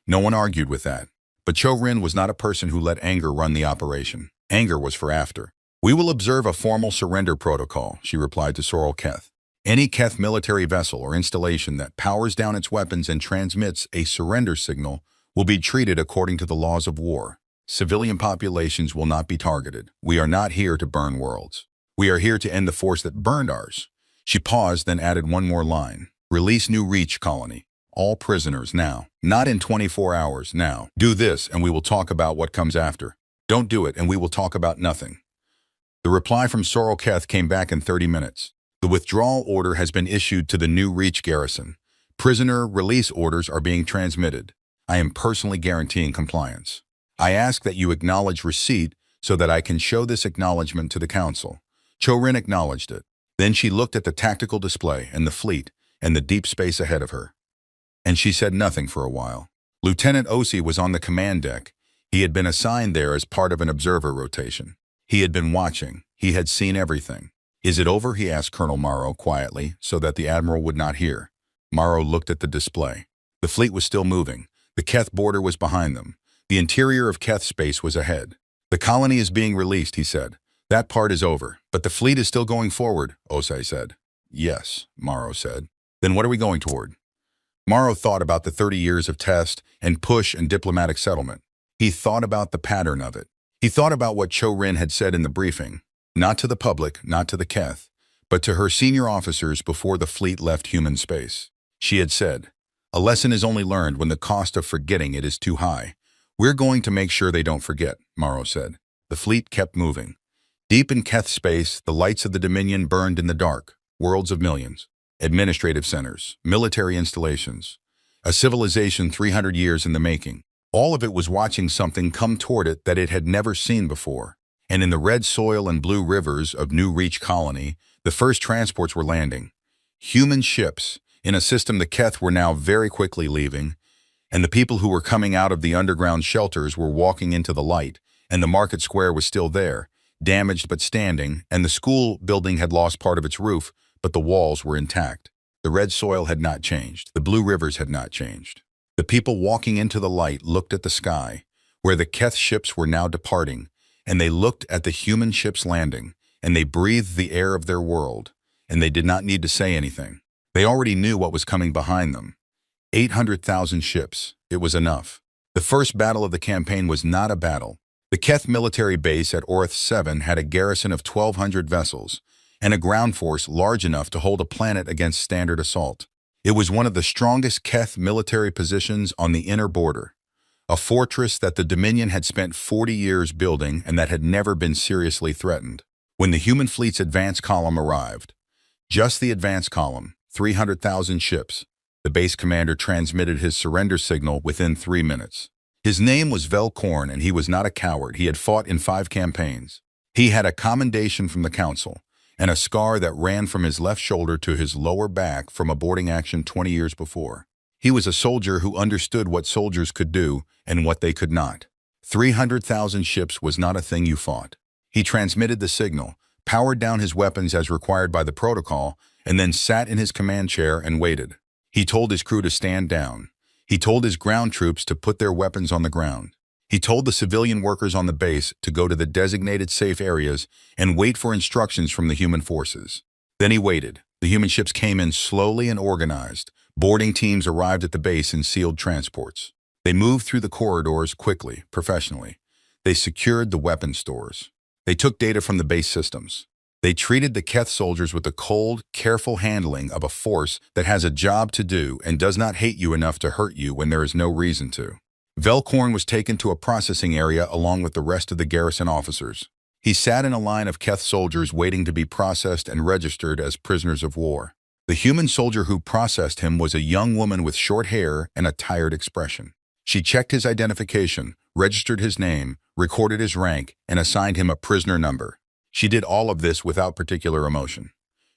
Speaker 1: No one argued with that. But Cho-Rin was not a person who let anger run the operation. Anger was for after. "We will observe a formal surrender protocol," she replied to Sorrel Keth. "Any Keth military vessel or installation that powers down its weapons and transmits a surrender signal will be treated according to the laws of war. Civilian populations will not be targeted. We are not here to burn worlds. We are here to end the force that burned ours." She paused, then added one more line. "Release New Reach colony. All prisoners now. Not in 24 hours, now. Do this and we will talk about what comes after. Don't do it and we will talk about nothing." The reply from Sorrel Keth came back in 30 minutes. "The withdrawal order has been issued to the New Reach garrison. Prisoner release orders are being transmitted. I am personally guaranteeing compliance. I ask that you acknowledge receipt so that I can show this acknowledgement to the council." Cho-Rin acknowledged it. Then she looked at the tactical display and the fleet and the deep space ahead of her. And she said nothing for a while. Lieutenant Osi was on the command deck. He had been assigned there as part of an observer rotation. He had been watching. He had seen everything. "Is it over?" he asked Colonel Morrow quietly, so that the admiral would not hear. Morrow looked at the display. The fleet was still moving. The Keth border was behind them. The interior of Keth space was ahead. "The colony is being released," he said. "That part is over, but the fleet is still going forward," Osei said. "Yes," Morrow said. "Then what are we going toward?" Morrow thought about the 30 years of test and push and diplomatic settlement. He thought about the pattern of it. He thought about what Cho-Rin had said in the briefing, not to the public, not to the Keth, but to her senior officers before the fleet left human space. She had said, "A lesson is only learned when the cost of forgetting it is too high. We're going to make sure they don't forget," Morrow said. The fleet kept moving. Deep in Keth space, the lights of the Dominion burned in the dark, worlds of millions. Administrative centers, military installations, a civilization 300 years in the making. All of it was watching something come toward it that it had never seen before. And in the red soil and blue rivers of New Reach Colony, the first transports were landing. Human ships, in a system the Keth were now very quickly leaving, and the people who were coming out of the underground shelters were walking into the light, and the market square was still there, damaged but standing, and the school building had lost part of its roof, but the walls were intact. The red soil had not changed. The blue rivers had not changed. The people walking into the light looked at the sky, where the Keth ships were now departing, and they looked at the human ships landing, and they breathed the air of their world, and they did not need to say anything. They already knew what was coming behind them. 800,000 ships. It was enough. The first battle of the campaign was not a battle. The Keth military base at Orth 7 had a garrison of 1,200 vessels, and a ground force large enough to hold a planet against standard assault. It was one of the strongest Keth military positions on the inner border, a fortress that the Dominion had spent 40 years building and that had never been seriously threatened. When the human fleet's advance column arrived, just the advance column, 300,000 ships, the base commander transmitted his surrender signal within 3 minutes. His name was Velkorn, and he was not a coward. He had fought in 5 campaigns. He had a commendation from the council, and a scar that ran from his left shoulder to his lower back from a boarding action 20 years before. He was a soldier who understood what soldiers could do and what they could not. 300,000 ships was not a thing you fought. He transmitted the signal, powered down his weapons as required by the protocol, and then sat in his command chair and waited. He told his crew to stand down. He told his ground troops to put their weapons on the ground. He told the civilian workers on the base to go to the designated safe areas and wait for instructions from the human forces. Then he waited. The human ships came in slowly and organized. Boarding teams arrived at the base in sealed transports. They moved through the corridors quickly, professionally. They secured the weapon stores. They took data from the base systems. They treated the Keth soldiers with the cold, careful handling of a force that has a job to do and does not hate you enough to hurt you when there is no reason to. Velkorn was taken to a processing area along with the rest of the garrison officers. He sat in a line of Keth soldiers waiting to be processed and registered as prisoners of war. The human soldier who processed him was a young woman with short hair and a tired expression. She checked his identification, registered his name, recorded his rank, and assigned him a prisoner number. She did all of this without particular emotion.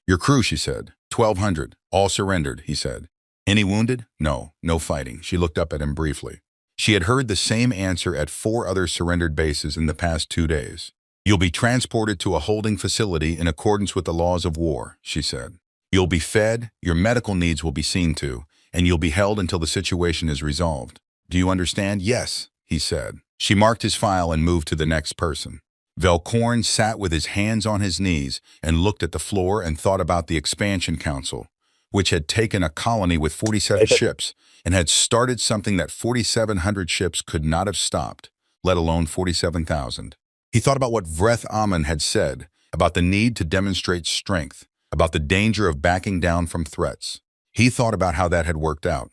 Speaker 1: "Your crew," she said. 1,200. All surrendered, he said. "Any wounded?" "No, no fighting." She looked up at him briefly. She had heard the same answer at 4 other surrendered bases in the past 2 days. "You'll be transported to a holding facility in accordance with the laws of war," she said. "You'll be fed, your medical needs will be seen to, and you'll be held until the situation is resolved. Do you understand?" "Yes," he said. She marked his file and moved to the next person. Velkorn sat with his hands on his knees and looked at the floor and thought about the Expansion Council, which had taken a colony with 47 ships and had started something that 4,700 ships could not have stopped, let alone 47,000. He thought about what Vreth Amun had said, about the need to demonstrate strength, about the danger of backing down from threats. He thought about how that had worked out.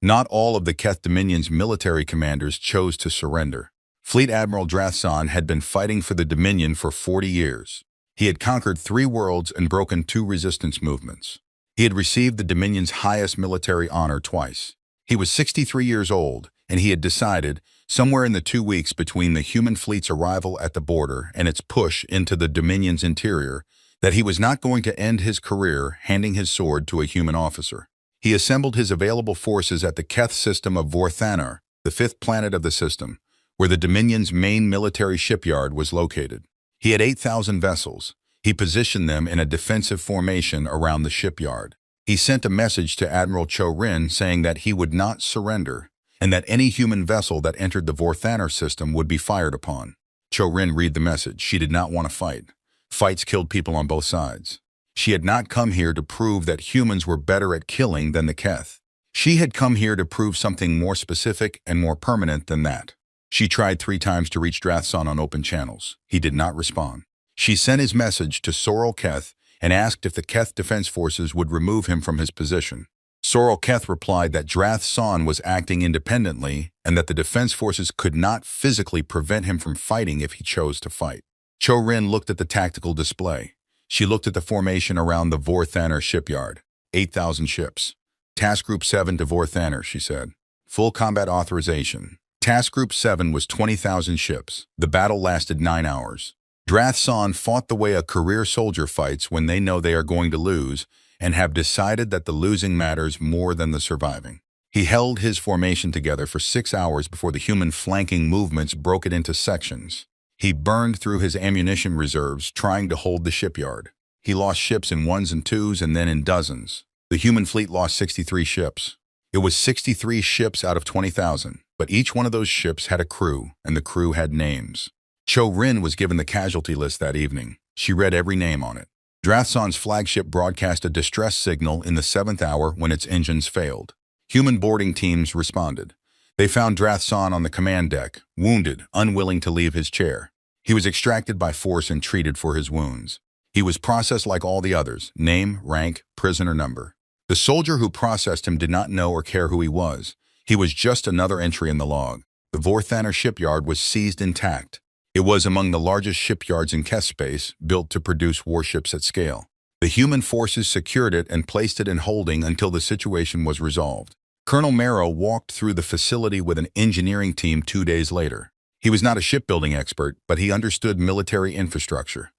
Speaker 1: Not all of the Keth Dominion's military commanders chose to surrender. Fleet Admiral Drathsan had been fighting for the Dominion for 40 years. He had conquered 3 worlds and broken 2 resistance movements. He had received the Dominion's highest military honor twice. He was 63 years old, and he had decided, somewhere in the 2 weeks between the human fleet's arrival at the border and its push into the Dominion's interior, that he was not going to end his career handing his sword to a human officer. He assembled his available forces at the Keth system of Vorthanar, the 5th planet of the system, where the Dominion's main military shipyard was located. He had 8,000 vessels. He positioned them in a defensive formation around the shipyard. He sent a message to Admiral Cho-Rin saying that he would not surrender, and that any human vessel that entered the Vorthaner system would be fired upon. Cho-Rin read the message. She did not want to fight. Fights killed people on both sides. She had not come here to prove that humans were better at killing than the Keth. She had come here to prove something more specific and more permanent than that. She tried 3 times to reach Drathson on open channels. He did not respond. She sent his message to Sorrel Keth and asked if the Keth Defense Forces would remove him from his position. Sorrel Keth replied that Drathson was acting independently and that the Defense Forces could not physically prevent him from fighting if he chose to fight. Cho-Rin looked at the tactical display. She looked at the formation around the Vorthaner shipyard. 8,000 ships. Task Group 7 to Vorthaner, she said. Full combat authorization. Task Group 7 was 20,000 ships. The battle lasted 9 hours. Drathson fought the way a career soldier fights when they know they are going to lose and have decided that the losing matters more than the surviving. He held his formation together for 6 hours before the human flanking movements broke it into sections. He burned through his ammunition reserves trying to hold the shipyard. He lost ships in 1s and 2s and then in dozens. The human fleet lost 63 ships. It was 63 ships out of 20,000, but each one of those ships had a crew, and the crew had names. Cho-Rin was given the casualty list that evening. She read every name on it. Drathson's flagship broadcast a distress signal in the 7th hour when its engines failed. Human boarding teams responded. They found Drathson on the command deck, wounded, unwilling to leave his chair. He was extracted by force and treated for his wounds. He was processed like all the others, name, rank, prisoner number. The soldier who processed him did not know or care who he was. He was just another entry in the log. The Vorthaner shipyard was seized intact. It was among the largest shipyards in Keth space, built to produce warships at scale. The human forces secured it and placed it in holding until the situation was resolved. Colonel Marrow walked through the facility with an engineering team 2 days later. He was not a shipbuilding expert, but he understood military infrastructure.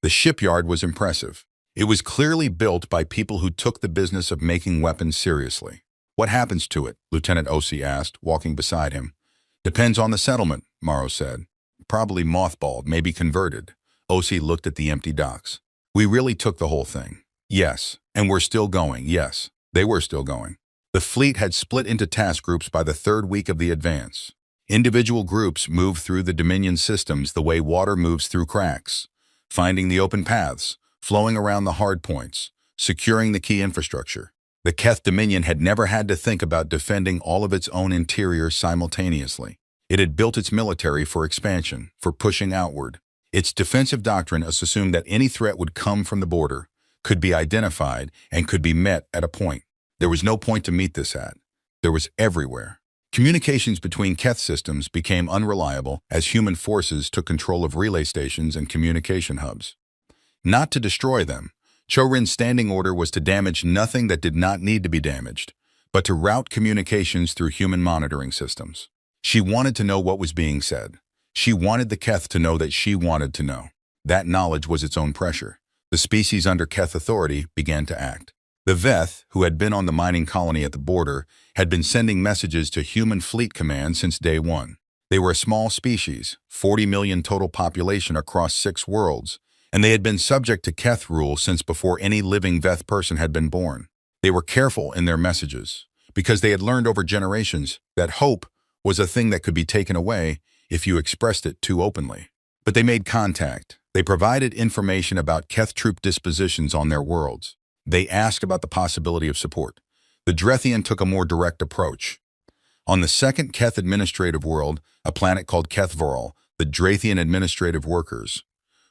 Speaker 1: The shipyard was impressive. It was clearly built by people who took the business of making weapons seriously. "What happens to it?" Lieutenant Osi asked, walking beside him. "Depends on the settlement," Morrow said. "Probably mothballed, maybe converted." Osi looked at the empty docks. "We really took the whole thing." "Yes. And we're still going." "Yes." They were still going. The fleet had split into task groups by the 3rd week of the advance. Individual groups moved through the Dominion systems the way water moves through cracks, finding the open paths, flowing around the hard points, securing the key infrastructure. The Keth Dominion had never had to think about defending all of its own interior simultaneously. It had built its military for expansion, for pushing outward. Its defensive doctrine assumed that any threat would come from the border, could be identified, and could be met at a point. There was no point to meet this at. There was everywhere. Communications between Keth systems became unreliable as human forces took control of relay stations and communication hubs. Not to destroy them, Cho-Rin's standing order was to damage nothing that did not need to be damaged, but to route communications through human monitoring systems. She wanted to know what was being said. She wanted the Keth to know that she wanted to know. That knowledge was its own pressure. The species under Keth authority began to act. The Veth, who had been on the mining colony at the border, had been sending messages to Human Fleet Command since day 1. They were a small species, 40 million total population across 6 worlds, and they had been subject to Keth rule since before any living Veth person had been born. They were careful in their messages, because they had learned over generations that hope was a thing that could be taken away if you expressed it too openly. But they made contact. They provided information about Keth troop dispositions on their worlds. They asked about the possibility of support. The Drethian took a more direct approach. On the 2nd Keth administrative world, a planet called Kethvoral, the Drethian administrative workers,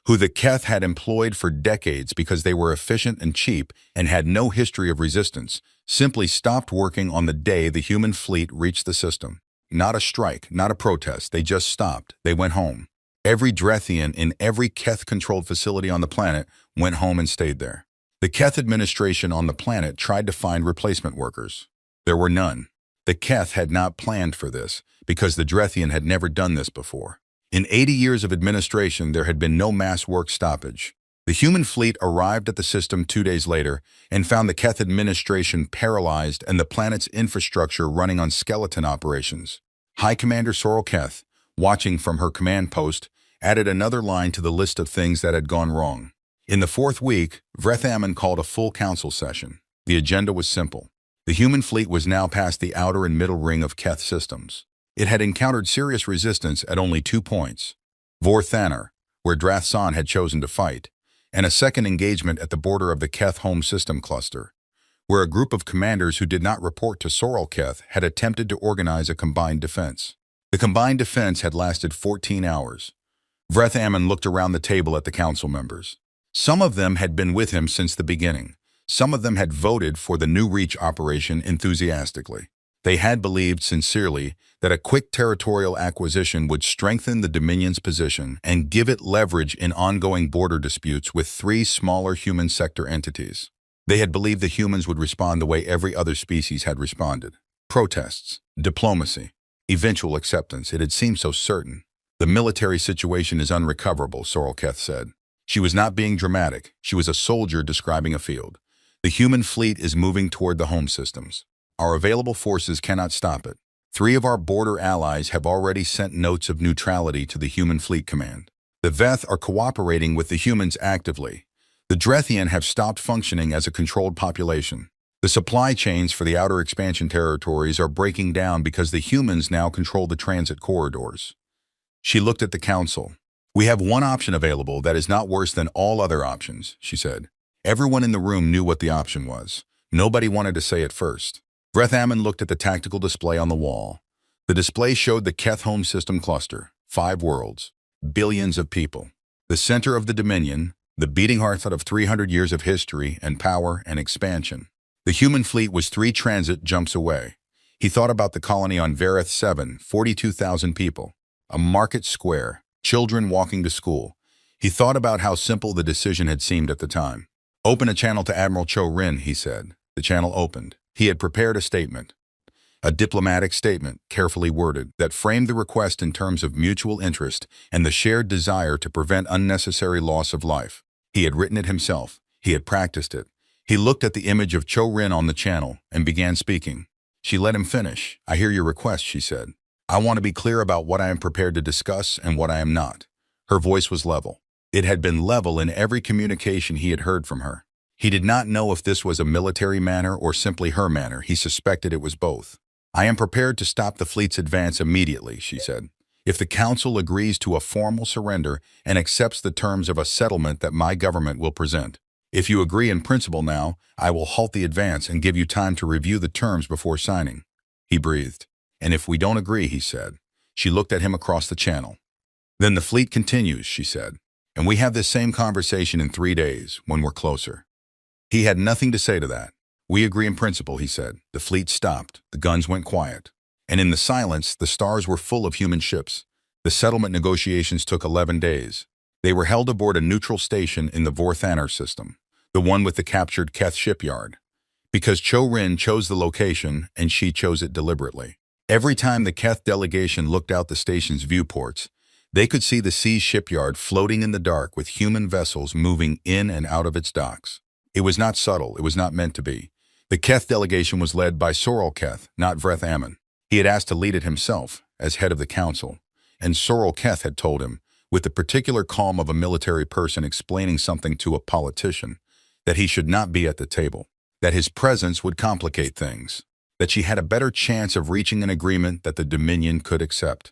Speaker 1: who the Keth had employed for decades because they were efficient and cheap and had no history of resistance, simply stopped working on the day the human fleet reached the system. Not a strike, not a protest, they just stopped. They went home. Every Drethian in every Keth-controlled facility on the planet went home and stayed there. The Keth administration on the planet tried to find replacement workers. There were none. The Keth had not planned for this, because the Drethian had never done this before. In 80 years of administration, there had been no mass work stoppage. The human fleet arrived at the system 2 days later and found the Keth administration paralyzed and the planet's infrastructure running on skeleton operations. High Commander Sorrel Keth, watching from her command post, added another line to the list of things that had gone wrong. In the fourth week, Vrethaman called a full council session. The agenda was simple. The human fleet was now past the outer and middle ring of Keth systems. It had encountered serious resistance at only 2 points. Vorthanor, where Drathsan had chosen to fight, and a second engagement at the border of the Keth home system cluster, where a group of commanders who did not report to Sorrel-Keth had attempted to organize a combined defense. The combined defense had lasted 14 hours. Vrethaman looked around the table at the council members. Some of them had been with him since the beginning. Some of them had voted for the New Reach operation enthusiastically. They had believed sincerely that a quick territorial acquisition would strengthen the Dominion's position and give it leverage in ongoing border disputes with 3 smaller human sector entities. They had believed the humans would respond the way every other species had responded. Protests, diplomacy, eventual acceptance. It had seemed so certain. The military situation is unrecoverable, Sorrel-Keth said. She was not being dramatic. She was a soldier describing a field. The human fleet is moving toward the home systems. Our available forces cannot stop it. 3 of our border allies have already sent notes of neutrality to the Human Fleet Command. The Veth are cooperating with the humans actively. The Drethian have stopped functioning as a controlled population. The supply chains for the outer expansion territories are breaking down because the humans now control the transit corridors. She looked at the council. We have one option available that is not worse than all other options, she said. Everyone in the room knew what the option was. Nobody wanted to say it first. Vrethaman looked at the tactical display on the wall. The display showed the Keth home system cluster, 5 worlds, billions of people. The center of the Dominion, the beating heart of 300 years of history and power and expansion. The human fleet was 3 transit jumps away. He thought about the colony on Vareth 7, 42,000 people. A market square, children walking to school. He thought about how simple the decision had seemed at the time. Open a channel to Admiral Cho Rin, he said. The channel opened. He had prepared a statement. A diplomatic statement, carefully worded, that framed the request in terms of mutual interest and the shared desire to prevent unnecessary loss of life. He had written it himself. He had practiced it. He looked at the image of Cho Rin on the channel and began speaking. She let him finish. I hear your request, she said. I want to be clear about what I am prepared to discuss and what I am not. Her voice was level. It had been level in every communication he had heard from her. He did not know if this was a military manner or simply her manner. He suspected it was both. I am prepared to stop the fleet's advance immediately, she said. If the council agrees to a formal surrender and accepts the terms of a settlement that my government will present. If you agree in principle now, I will halt the advance and give you time to review the terms before signing. He breathed. And if we don't agree, he said. She looked at him across the channel. Then the fleet continues, she said. And we have this same conversation in 3 days, when we're closer. He had nothing to say to that. We agree in principle, he said. The fleet stopped. The guns went quiet. And in the silence, the stars were full of human ships. The settlement negotiations took 11 days. They were held aboard a neutral station in the Vorthanor system, the one with the captured Keth shipyard. Because Cho Rin chose the location, and she chose it deliberately. Every time the Keth delegation looked out the station's viewports, they could see the sea shipyard floating in the dark with human vessels moving in and out of its docks. It was not subtle. It was not meant to be. The Keth delegation was led by Sorrel-Keth, not Vrethaman. He had asked to lead it himself, as head of the council, and Sorrel-Keth had told him, with the particular calm of a military person explaining something to a politician, that he should not be at the table, that his presence would complicate things, that she had a better chance of reaching an agreement that the Dominion could accept.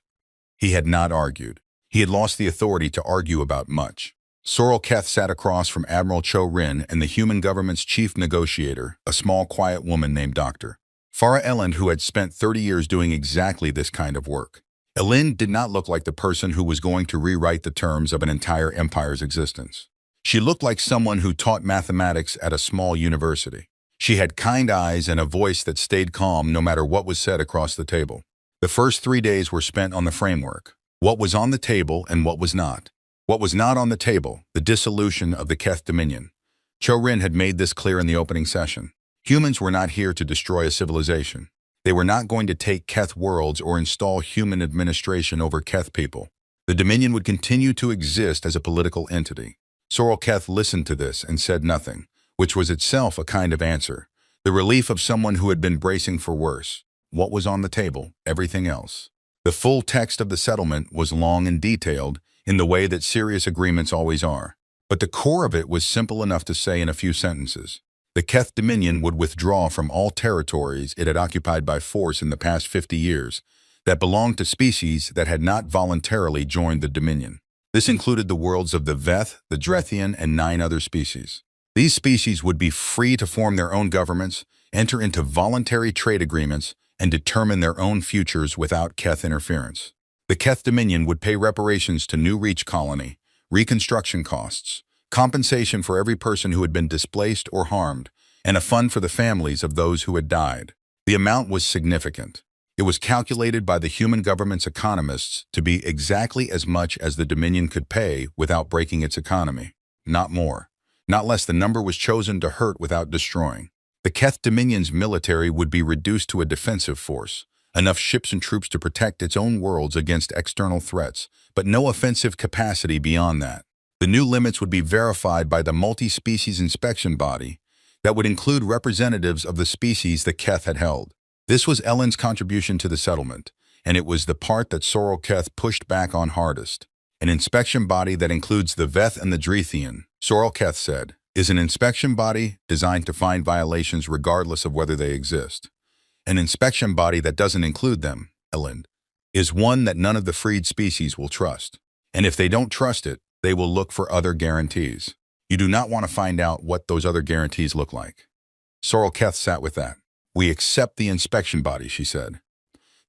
Speaker 1: He had not argued. He had lost the authority to argue about much. Sorrel-Keth sat across from Admiral Cho Rin and the human government's chief negotiator, a small, quiet woman named Dr. Farah Elend, who had spent 30 years doing exactly this kind of work. Elend did not look like the person who was going to rewrite the terms of an entire empire's existence. She looked like someone who taught mathematics at a small university. She had kind eyes and a voice that stayed calm no matter what was said across the table. The first 3 days were spent on the framework, what was on the table and what was not. What was not on the table, the dissolution of the Keth Dominion. Cho Rin had made this clear in the opening session. Humans were not here to destroy a civilization. They were not going to take Keth worlds or install human administration over Keth people. The Dominion would continue to exist as a political entity. Sorrel-Keth listened to this and said nothing, which was itself a kind of answer, the relief of someone who had been bracing for worse. What was on the table? Everything else. The full text of the settlement was long and detailed. in the way that serious agreements always are. But the core of it was simple enough to say in a few sentences. The Keth Dominion would withdraw from all territories it had occupied by force in the past 50 years that belonged to species that had not voluntarily joined the Dominion. This included the worlds of the Veth, the Drethian, and 9 other species. These species would be free to form their own governments, enter into voluntary trade agreements, and determine their own futures without Keth interference. The Keth Dominion would pay reparations to New Reach Colony, reconstruction costs, compensation for every person who had been displaced or harmed, and a fund for the families of those who had died. The amount was significant. It was calculated by the human government's economists to be exactly as much as the Dominion could pay without breaking its economy. Not more. Not less. The number was chosen to hurt without destroying. The Keth Dominion's military would be reduced to a defensive force, enough ships and troops to protect its own worlds against external threats, but no offensive capacity beyond that. The new limits would be verified by the multi-species inspection body that would include representatives of the species that Keth had held. This was Elend's contribution to the settlement, and it was the part that Sorrel Keth pushed back on hardest. An inspection body that includes the Veth and the Drethian, Sorrel Keth said, is an inspection body designed to find violations regardless of whether they exist. An inspection body that doesn't include them, Elend, is one that none of the freed species will trust. And if they don't trust it, they will look for other guarantees. You do not want to find out what those other guarantees look like. Sorrel Keth sat with that. We accept the inspection body, she said.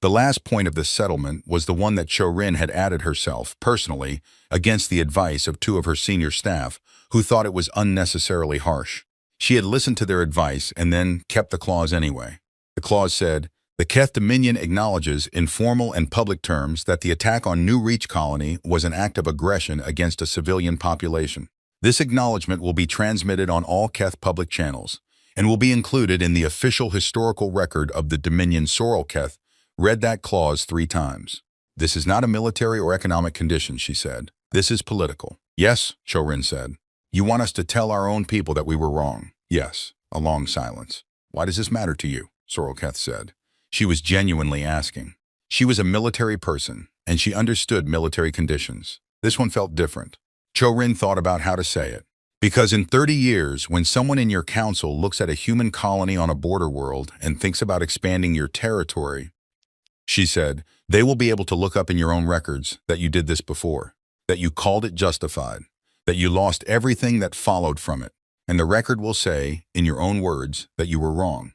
Speaker 1: The last point of the settlement was the one that Cho-Rin had added herself, personally, against the advice of 2 of her senior staff, who thought it was unnecessarily harsh. She had listened to their advice and then kept the clause anyway. The clause said, the Keth Dominion acknowledges in formal and public terms that the attack on New Reach Colony was an act of aggression against a civilian population. This acknowledgement will be transmitted on all Keth public channels and will be included in the official historical record of the Dominion. Sorrel Keth read that clause 3 times. This is not a military or economic condition, she said. This is political. Yes, Cho-Rin said. You want us to tell our own people that we were wrong? Yes. A long silence. Why does this matter to you? Sorrel Keth said. She was genuinely asking. She was a military person, and she understood military conditions. This one felt different. Cho-Rin thought about how to say it. Because in 30 years, when someone in your council looks at a human colony on a border world and thinks about expanding your territory, she said, they will be able to look up in your own records that you did this before, that you called it justified, that you lost everything that followed from it, and the record will say, in your own words, that you were wrong.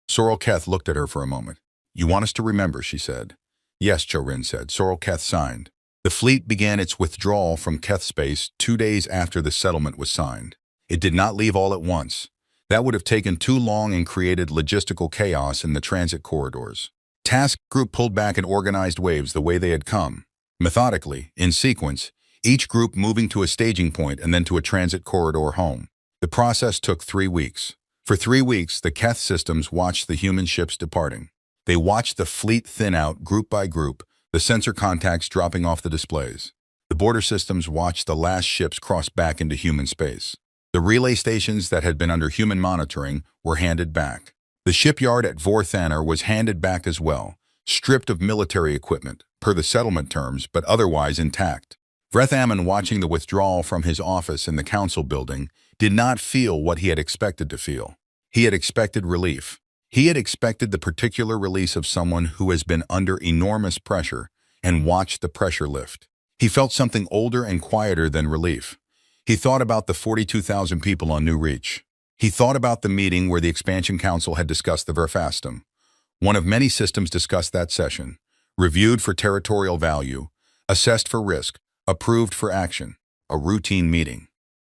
Speaker 1: Sorrel Keth looked at her for a moment. You want us to remember, she said. Yes, Cho-Rin said. Sorrel Keth signed. The fleet began its withdrawal from Keth space 2 days after the settlement was signed. It did not leave all at once. That would have taken too long and created logistical chaos in the transit corridors. Task group pulled back in organized waves the way they had come. Methodically, in sequence, each group moving to a staging point and then to a transit corridor home. The process took 3 weeks. For 3 weeks, the Keth systems watched the human ships departing. They watched the fleet thin out group by group, the sensor contacts dropping off the displays. The border systems watched the last ships cross back into human space. The relay stations that had been under human monitoring were handed back. The shipyard at Vorthanor was handed back as well, stripped of military equipment, per the settlement terms, but otherwise intact. Vrethammon, watching the withdrawal from his office in the council building, did not feel what he had expected to feel. He had expected relief. He had expected the particular release of someone who has been under enormous pressure and watched the pressure lift. He felt something older and quieter than relief. He thought about the 42,000 people on New Reach. He thought about the meeting where the Expansion Council had discussed the Verfastum. One of many systems discussed that session, reviewed for territorial value, assessed for risk, approved for action. A routine meeting.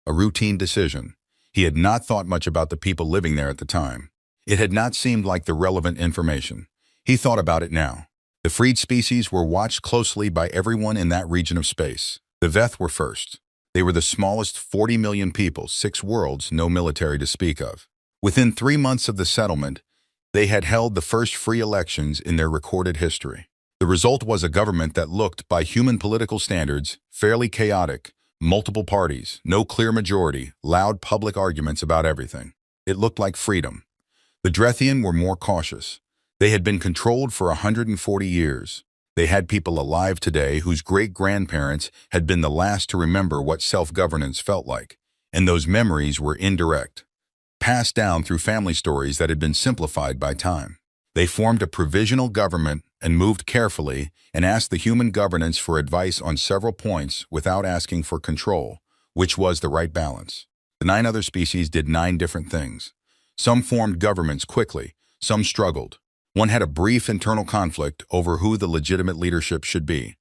Speaker 1: A routine decision. He had not thought much about the people living there at the time. It had not seemed like the relevant information. He thought about it now. The freed species were watched closely by everyone in that region of space. The Veth were first. They were the smallest 40 million people, 6 worlds, no military to speak of. Within 3 months of the settlement, they had held the first free elections in their recorded history. The result was a government that looked, by human political standards, fairly chaotic. Multiple parties, no clear majority, loud public arguments about everything. It looked like freedom. The Drethian were more cautious. They had been controlled for 140 years. They had people alive today whose great-grandparents had been the last to remember what self-governance felt like, and those memories were indirect, passed down through family stories that had been simplified by time. They formed a provisional government and moved carefully and asked the human governance for advice on several points without asking for control, which was the right balance. The 9 other species did 9 different things. Some formed governments quickly, some struggled. One had a brief internal conflict over who the legitimate leadership should be.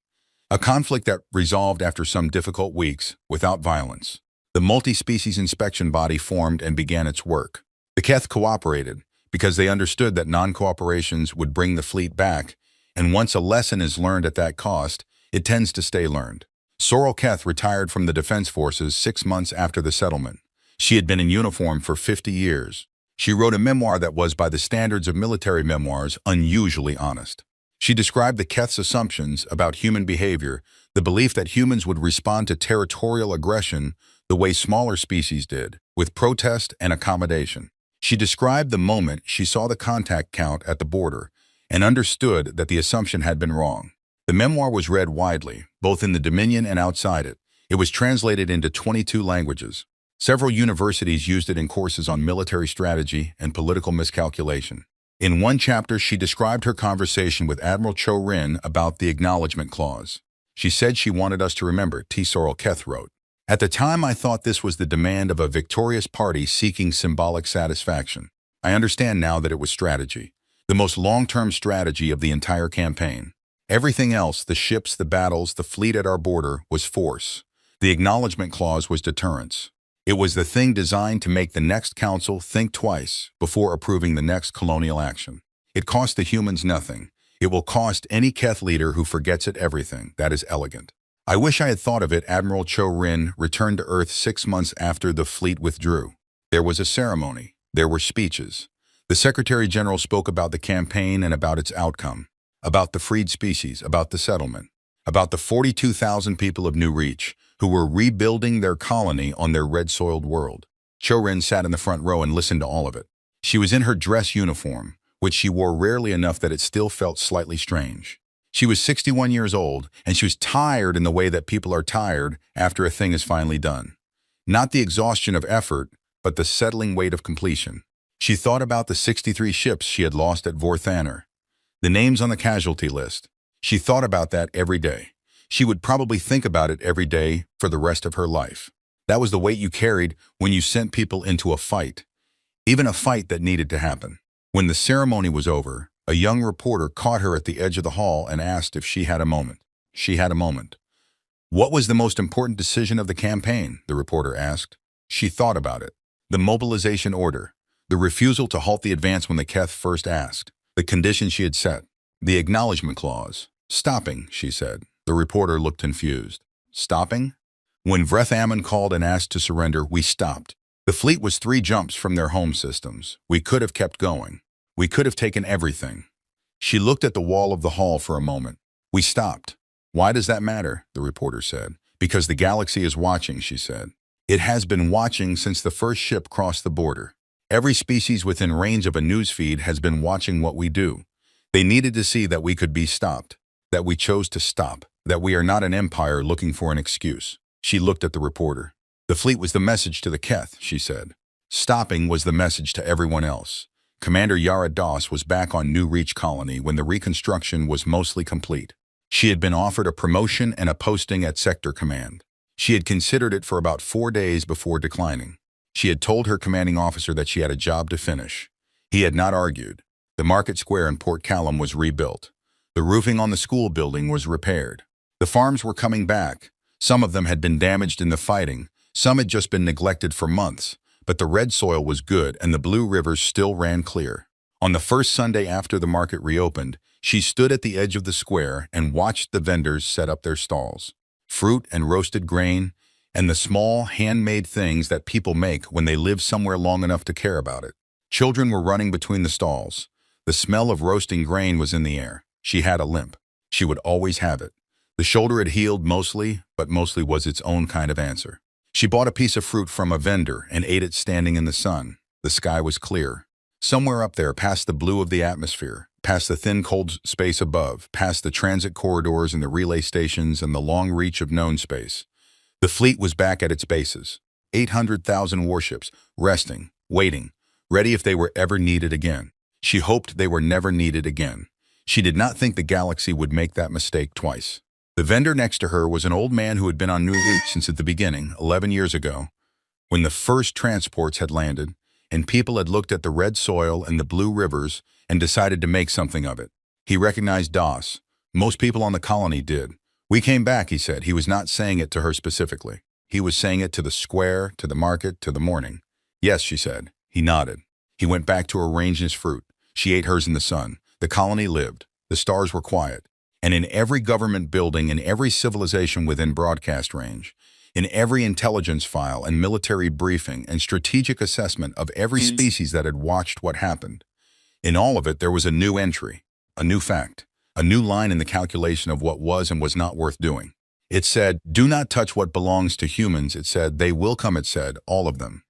Speaker 1: A conflict that resolved after some difficult weeks without violence. The multi-species inspection body formed and began its work. The Keth cooperated because they understood that non-cooperations would bring the fleet back, and once a lesson is learned at that cost, it tends to stay learned. Sorrel Keth retired from the Defense Forces 6 months after the settlement. She had been in uniform for 50 years. She wrote a memoir that was, by the standards of military memoirs, unusually honest. She described the Keth's assumptions about human behavior, the belief that humans would respond to territorial aggression the way smaller species did, with protest and accommodation. She described the moment she saw the contact count at the border and understood that the assumption had been wrong. The memoir was read widely, both in the Dominion and outside it. It was translated into 22 languages. Several universities used it in courses on military strategy and political miscalculation. In one chapter, she described her conversation with Admiral Cho Rin about the Acknowledgement Clause. She said she wanted us to remember, T. Sorrel Keth wrote. At the time, I thought this was the demand of a victorious party seeking symbolic satisfaction. I understand now that it was strategy, the most long-term strategy of the entire campaign. Everything else, the ships, the battles, the fleet at our border, was force. The Acknowledgement Clause was deterrence. It was the thing designed to make the next council think twice before approving the next colonial action. It cost the humans nothing. It will cost any Keth leader who forgets it everything. That is elegant. I wish I had thought of it. Admiral Cho Rin returned to Earth 6 months after the fleet withdrew. There was a ceremony. There were speeches. The Secretary General spoke about the campaign and about its outcome, about the freed species, about the settlement, about the 42,000 people of New Reach who were rebuilding their colony on their red-soiled world. Cho Rin sat in the front row and listened to all of it. She was in her dress uniform, which she wore rarely enough that it still felt slightly strange. She was 61 years old, and she was tired in the way that people are tired after a thing is finally done. Not the exhaustion of effort, but the settling weight of completion. She thought about the 63 ships she had lost at Vorthanner, the names on the casualty list. She thought about that every day. She would probably think about it every day for the rest of her life. That was the weight you carried when you sent people into a fight, even a fight that needed to happen. When the ceremony was over, a young reporter caught her at the edge of the hall and asked if she had a moment. She had a moment. What was the most important decision of the campaign? The reporter asked. She thought about it. The mobilization order. The refusal to halt the advance when the Keth first asked. The condition she had set. The Acknowledgement Clause. Stopping, she said. The reporter looked confused. Stopping? When Vreth called and asked to surrender, we stopped. The fleet was 3 jumps from their home systems. We could have kept going. We could have taken everything. She looked at the wall of the hall for a moment. We stopped. Why does that matter? The reporter said. Because the galaxy is watching, she said. It has been watching since the first ship crossed the border. Every species within range of a newsfeed has been watching what we do. They needed to see that we could be stopped, that we chose to stop, that we are not an empire looking for an excuse. She looked at the reporter. The fleet was the message to the Keth, she said. Stopping was the message to everyone else. Commander Yara Das was back on New Reach Colony when the reconstruction was mostly complete. She had been offered a promotion and a posting at Sector Command. She had considered it for about 4 days before declining. She had told her commanding officer that she had a job to finish. He had not argued. The market square in Port Callum was rebuilt. The roofing on the school building was repaired. The farms were coming back. Some of them had been damaged in the fighting. Some had just been neglected for months. But the red soil was good and the blue rivers still ran clear. On the first Sunday after the market reopened, she stood at the edge of the square and watched the vendors set up their stalls. Fruit and roasted grain, and the small, handmade things that people make when they live somewhere long enough to care about it. Children were running between the stalls. The smell of roasting grain was in the air. She had a limp. She would always have it. The shoulder had healed mostly, but mostly was its own kind of answer. She bought a piece of fruit from a vendor and ate it standing in the sun. The sky was clear. Somewhere up there, past the blue of the atmosphere, past the thin cold space above, past the transit corridors and the relay stations and the long reach of known space. The fleet was back at its bases. 800,000 warships, resting, waiting, ready if they were ever needed again. She hoped they were never needed again. She did not think the galaxy would make that mistake twice. The vendor next to her was an old man who had been on New Route since at the beginning, 11 years ago, when the first transports had landed, and people had looked at the red soil and the blue rivers and decided to make something of it. He recognized DOS. Most people on the colony did. "We came back," he said. He was not saying it to her specifically. He was saying it to the square, to the market, to the morning. "Yes," she said. He nodded. He went back to arrange his fruit. She ate hers in the sun. The colony lived. The stars were quiet. And in every government building, in every civilization within broadcast range, in every intelligence file and military briefing and strategic assessment of every species that had watched what happened, in all of it there was a new entry, a new fact, a new line in the calculation of what was and was not worth doing. It said, "Do not touch what belongs to humans," it said. "They will come," it said, "all of them."